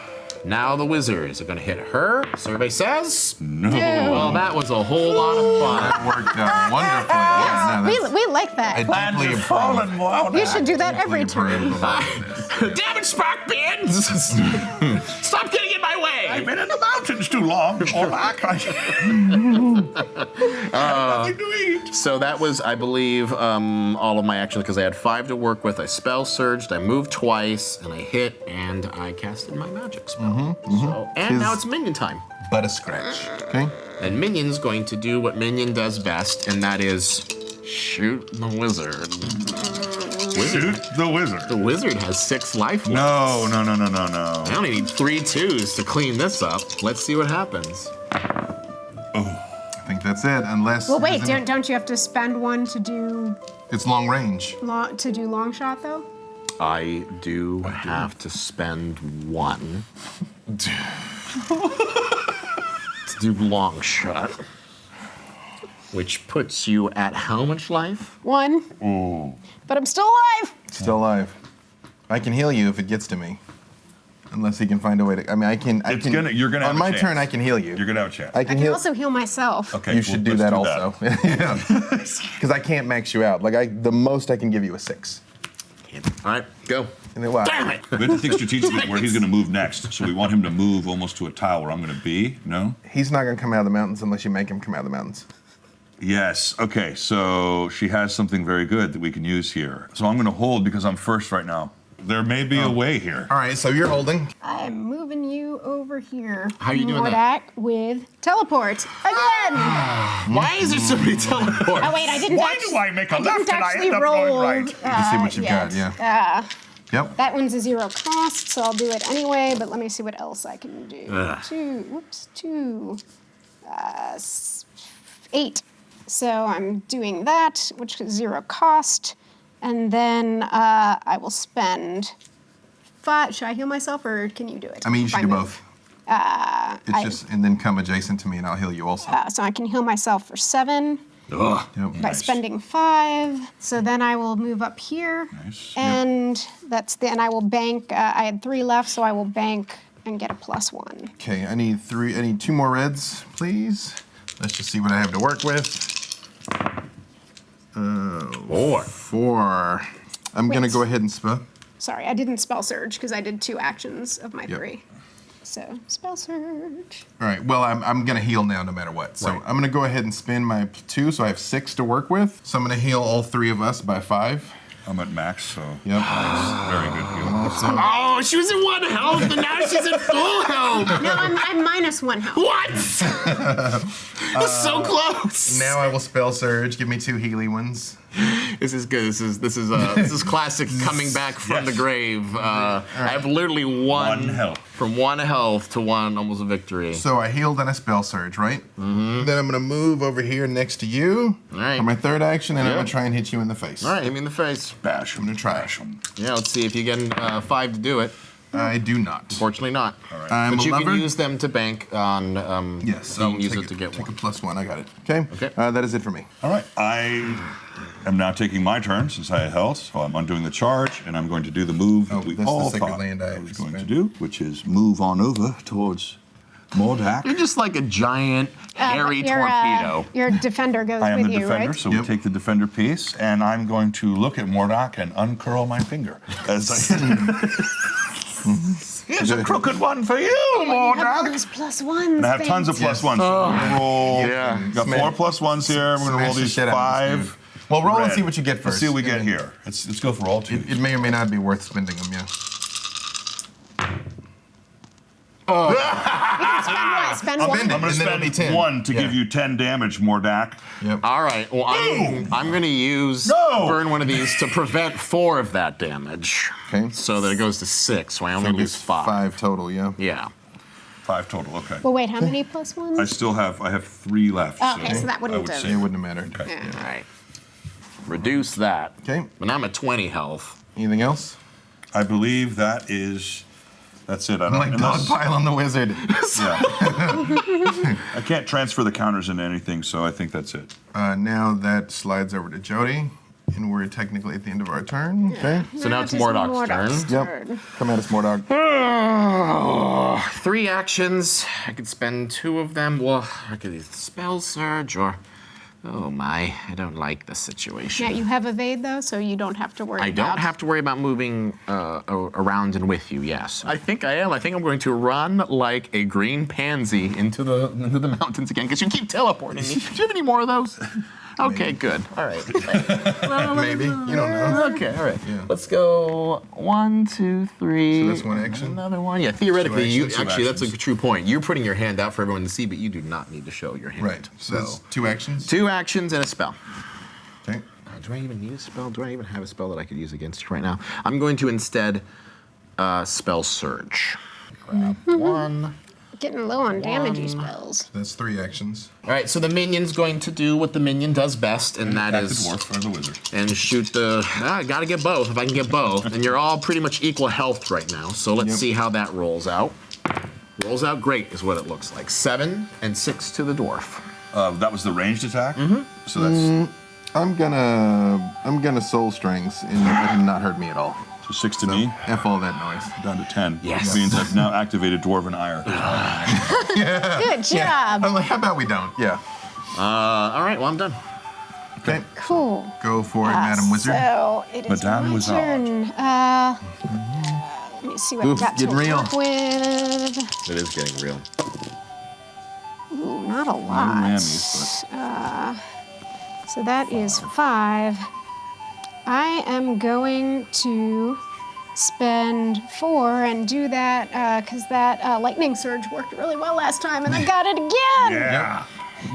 Now the wizard, is it going to hit her? Survey says No. well, that was a whole lot of fun. That worked out wonderfully. Yeah, no, that's, We like that. I deeply approve. Fallen, Mordak. You should do that every turn. Damn it, Sparkbeard! Stop getting in my way! I've been in the mountains too long, Mordak. Nothing to eat. So that was, I believe, all of my actions, because I had 5 to work with. I spell surged, I moved twice, and I hit, and I casted my magic spell. So, and now it's minion time. But a scratch. Okay? And Minion's going to do what Minion does best, and that is shoot the wizard. Shoot the wizard. The wizard has 6 life points. No. I only need 3 2s to clean this up. Let's see what happens. I think that's it, unless. Well, wait, there's any- don't you have to spend 1 to do It's long range. long shot though? I do have to spend 1 to do long shot, which puts you at how much life? 1. But I'm still alive. Still alive. I can heal you if it gets to me. Unless he can find a way to. I mean, I can. You're gonna have on a my chance. turn, I can heal you. You're gonna have a chance. I I can can heal. also heal myself. Okay. You should do let's that also. Yeah. Because I can't max you out. Like the most I can give you is 6. All right, go. And then wow. Damn it! We have to think strategically where he's going to move next. So we want him to move almost to a tile where I'm going to be. No? He's not gonna come out of the mountains unless you make him come out of the mountains. Yes. Okay. So she has something very good that we can use here. So I'm going to hold because I'm first right now. There may be a way here. All right, so you're holding. I'm moving you over here. How are you doing Mordak with teleport again. Why is there so many teleports? Oh wait, I didn't. Why do I make a left didn't and I actually end up roll. going right? You can see what you've got, yeah. Yep. That one's a 0 cost, so I'll do it anyway. But let me see what else I can do. Ugh. 8. So I'm doing that, which is 0 cost, and then I will spend 5. Should I heal myself, or can you do it? I mean, you should do Fine. both. It's just, and then come adjacent to me, and I'll heal you also. So I can heal myself for 7 Ugh. Yep. by spending 5. So then I will move up here, Nice. and and I will bank. I had 3 left, so I will bank and get a +1. Okay, I need 2 more reds, please. Let's just see what I have to work with. 4. I'm gonna Wait. go ahead and spell. Sorry, I didn't spell surge because I did 2 actions of my Yep. 3. So spell surge. All right. Well, I'm gonna heal now, no matter what. So Right. I'm gonna go ahead and spend my 2, so I have 6 to work with. So I'm gonna heal all 3 of us by 5. I'm at max, so Yep. very good heal. Oh, she was at 1 health, and now she's at full health. No, I'm -1 health. What? That's so close. Now I will spell surge. Give me 2 healy ones. This is good. This is classic coming back from the grave. I have literally One health. From 1 health to 1 almost a victory. So I healed and I spell surge, right? Mm-hmm. Then I'm gonna move over here next to you All right. for my 3rd action, and I'm Yep. gonna try and hit you in the face. All right, hit me in the face. Bash him. I'm gonna try. Bash him. Yeah, let's see if you get 5 to do it. I do not. Fortunately not. All right. I'm But a you lover. can use them to bank on. Yes, you I'll can use take it to get take 1. a +1. I got it. Okay. Okay. That is it for me. All right. I am now taking my turn since I had health, so I'm undoing the charge, and I'm going to do the move Oh, that we that's the all sacred thought land I I was just going to spent. do, which is move on over towards Mordak. You're just like a giant hairy torpedo. Your defender goes I am with the you, defender, right? so Yep. we take the defender piece, and I'm going to look at Mordak and uncurl my finger as I. Here's a crooked one for you, You have all Mordak. those +1s. And I have tons of thanks. +1s. So I'm gonna roll. Yeah. Got 4 +1s here. We're gonna roll Smash the these shit out of this 5. dude. Well, roll and red. see what you get Let's first. see what we get And here. Let's go for all 2. It may or may not be worth spending them, yeah. Spend I'll 1. bend it. I'm going And to then it'll be spend 10. 1 to Yeah. give you 10 damage, Mordak. Yep. All right. Well, I'm going to use No! burn one of these to prevent 4 of that damage. Okay. So that it goes to 6. So I only lose 5. 5 total, yeah. Yeah. 5 total. Okay. Well, wait, how many +1s? I have 3 left. Okay, so that I wouldn't would have- say. It wouldn't have mattered. Okay. Yeah. All right. Reduce that. Okay. But I'm at 20 health. Anything else? I believe that's it. I I'm don't like unless- dogpile on the wizard. Yeah. I can't transfer the counters into anything, so I think that's it. Now that slides over to Jody, and we're technically at the end of our turn. Okay. So now it's This is Mordok's turn. Yep. Come at us, Mordog. 3 actions. I could spend 2 of them. Well, I could either spell surge or. Oh my, I don't like this situation. Yeah, you have evade though, so you don't have to worry I about. don't have to worry about moving around and with you, yes. I think I am. I think I'm going to run like a green pansy into the mountains again, because you keep teleporting me. Do you have any more of those? Okay, good. All right. Maybe. You don't know. Okay, all right. Yeah. Let's go 1, 2, 3. So that's 1 action? Another one. Yeah, theoretically, Two you actions, actually two that's a actions. true point. You're putting your hand out for everyone to see, but you do not need to show your hand. Right. So that's 2 actions. 2 actions and a spell. Okay. Do I even need a spell? Do I even have a spell that I could use against you right now? I'm going to instead spell surge. Grab 1. Getting low on damagey spells. That's 3 actions. All right, so the minion's going to do what the minion does best, and that Attack is the dwarf or the wizard. and shoot the. I gotta get both. If I can get both, and you're all pretty much equal health right now. So let's Yep. see how that rolls out. Rolls out great, is what it looks like. 7 and 6 to the dwarf. That was the ranged attack. Mm-hmm. So that's I'm gonna soul strings and let him not hurt me at all. So 6 to me. F all that noise. Down to 10. Yes. Which means I've now activated Dwarven Ire. Good job. I'm like, how about we don't? Yeah. All right, well, I'm done. Okay. Cool. Go for it, Madam Wizard. So it is Madame my Wizard. turn. Let me see what Oof, I've got to getting real. work with. It is getting real. Ooh, not a lot. Mammies, So that is 5. I am going to spend 4 and do that because that lightning surge worked really well last time, and I got it again. Yeah.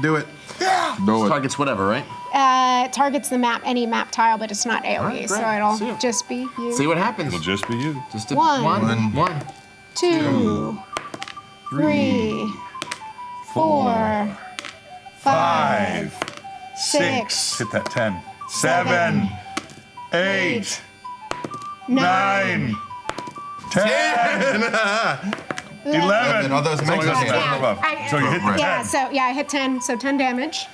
Do it. Yeah. Do it. Targets whatever, right? It targets the map, any map tile, but it's not AoE, Alright, so great. it'll See ya. just be you. See what happens. It'll just be you. Just a, One. one. 2, 3, 4, 5, 6, Hit that 10. 7, 8, 9, 10, 11. All those It's only got makes seven sense. above. So you hit the 10. Yeah, I hit 10, so 10 damage.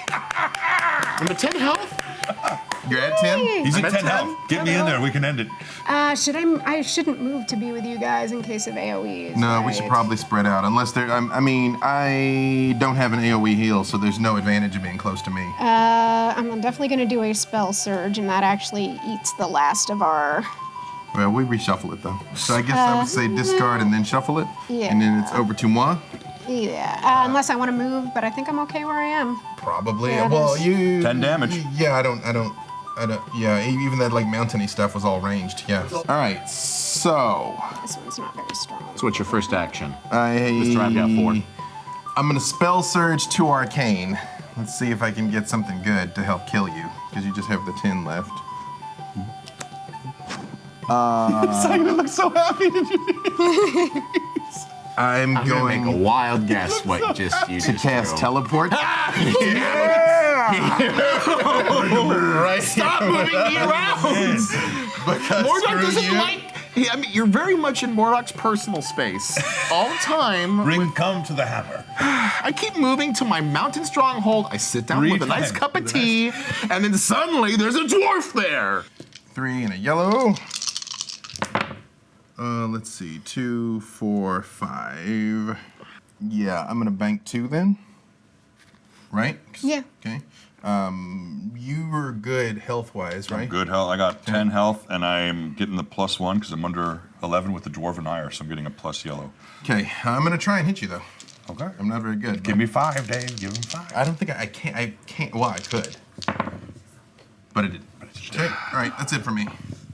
I'm at 10 health. You're at 10? He's I'm at at 10 health. Get me in there. We can end it. I shouldn't move to be with you guys in case of AoEs. No, right? we should probably spread out. Unless there, I mean, I don't have an AoE heal, so there's no advantage of being close to me. I'm definitely going to do a spell surge, and that actually eats the last of our. Well, we reshuffle it though. So I guess I would say discard and then shuffle it. Yeah. And then it's over to moi. Yeah, unless I want to move, but I think I'm okay where I am. Probably. Yeah, Well, there's- you. 10 damage. Yeah, I don't. Yeah, even that like mountainy stuff was all ranged. Yeah. All right. So This one's not very strong. So what's your first action? Mr. I've got 4. I'm gonna spell surge to arcane. Let's see if I can get something good to help kill you, because you just have the 10 left. You look so happy. I'm Make a going wild guess what you just to cast teleport. Right. Stop moving me around. Because Mordak screw doesn't you. like. I mean, you're very much in Mordak's personal space all the time. Come to the hammer. I keep moving to my mountain stronghold. I sit down 3 with a nice times. cup of tea, and then suddenly there's a dwarf there. 3 and a yellow. Let's see, 2, 4, 5. Yeah, I'm gonna bank 2 then. Right? Yeah. Okay. You were good health-wise, right? Good health. I got 10 health, and I'm getting the +1 because I'm under 11 with the Dwarven Ire, so I'm getting a plus yellow. Okay, I'm gonna try and hit you though. Okay. I'm not very good. Give me 5, Dave. Give him 5. I don't think I can't. I can't. Well, I could, but I didn't. Okay. All right, that's it for me.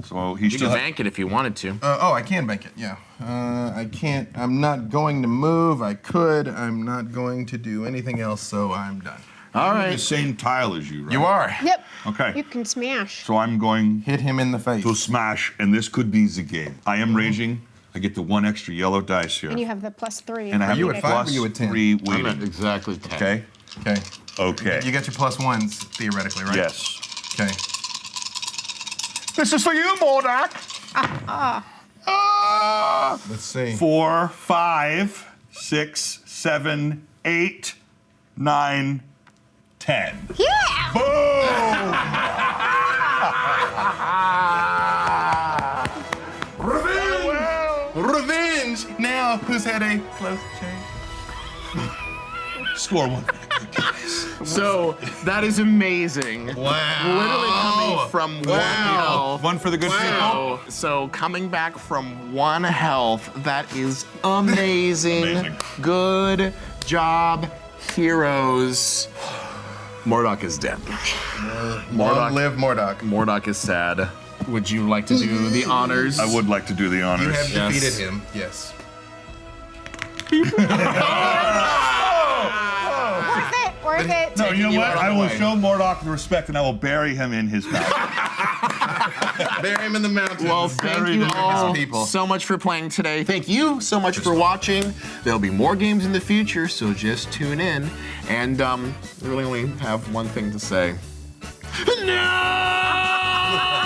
So he You still can has... bank it if you wanted to. Oh, I can bank it. Yeah. I can't. I'm not going to move. I could. I'm not going to do anything else. So I'm done. All the right. same tile as you, right? You are. Yep. Okay. You can smash. So I'm going Hit him in the face. to smash, and this could be the game. I am raging. I get the 1 extra yellow dice here. And you have the +3. And I have you a at 5 or plus you at 10? 3 I'm at waiting. exactly 10. Okay? Okay. Okay. You got your +1s theoretically, right? Yes. Okay. This is for you, Mordak. Let's see. 4, 5, 6, 7, 8, 9, 10. Yeah! Boom! Revenge. Now, who's had a close shave? Score 1. So that is amazing. Wow. Literally coming from 1 health. 1 for the good people. So coming back from 1 health, that is amazing. Amazing. Good job, heroes. Mordak is dead. Long live Mordak. Mordak is sad. Would you like to do the honors? I would like to do the honors. You have Yes. defeated him. Yes. Worth it. No, you know you what? out of I the will way. show Mordak the respect, and I will bury him in his mouth. Bury him in the mountains. Well, thank Very you different all people. so much for playing today. Thank you so much for watching. There'll be more games in the future, so just tune in. And we really only have one thing to say. No!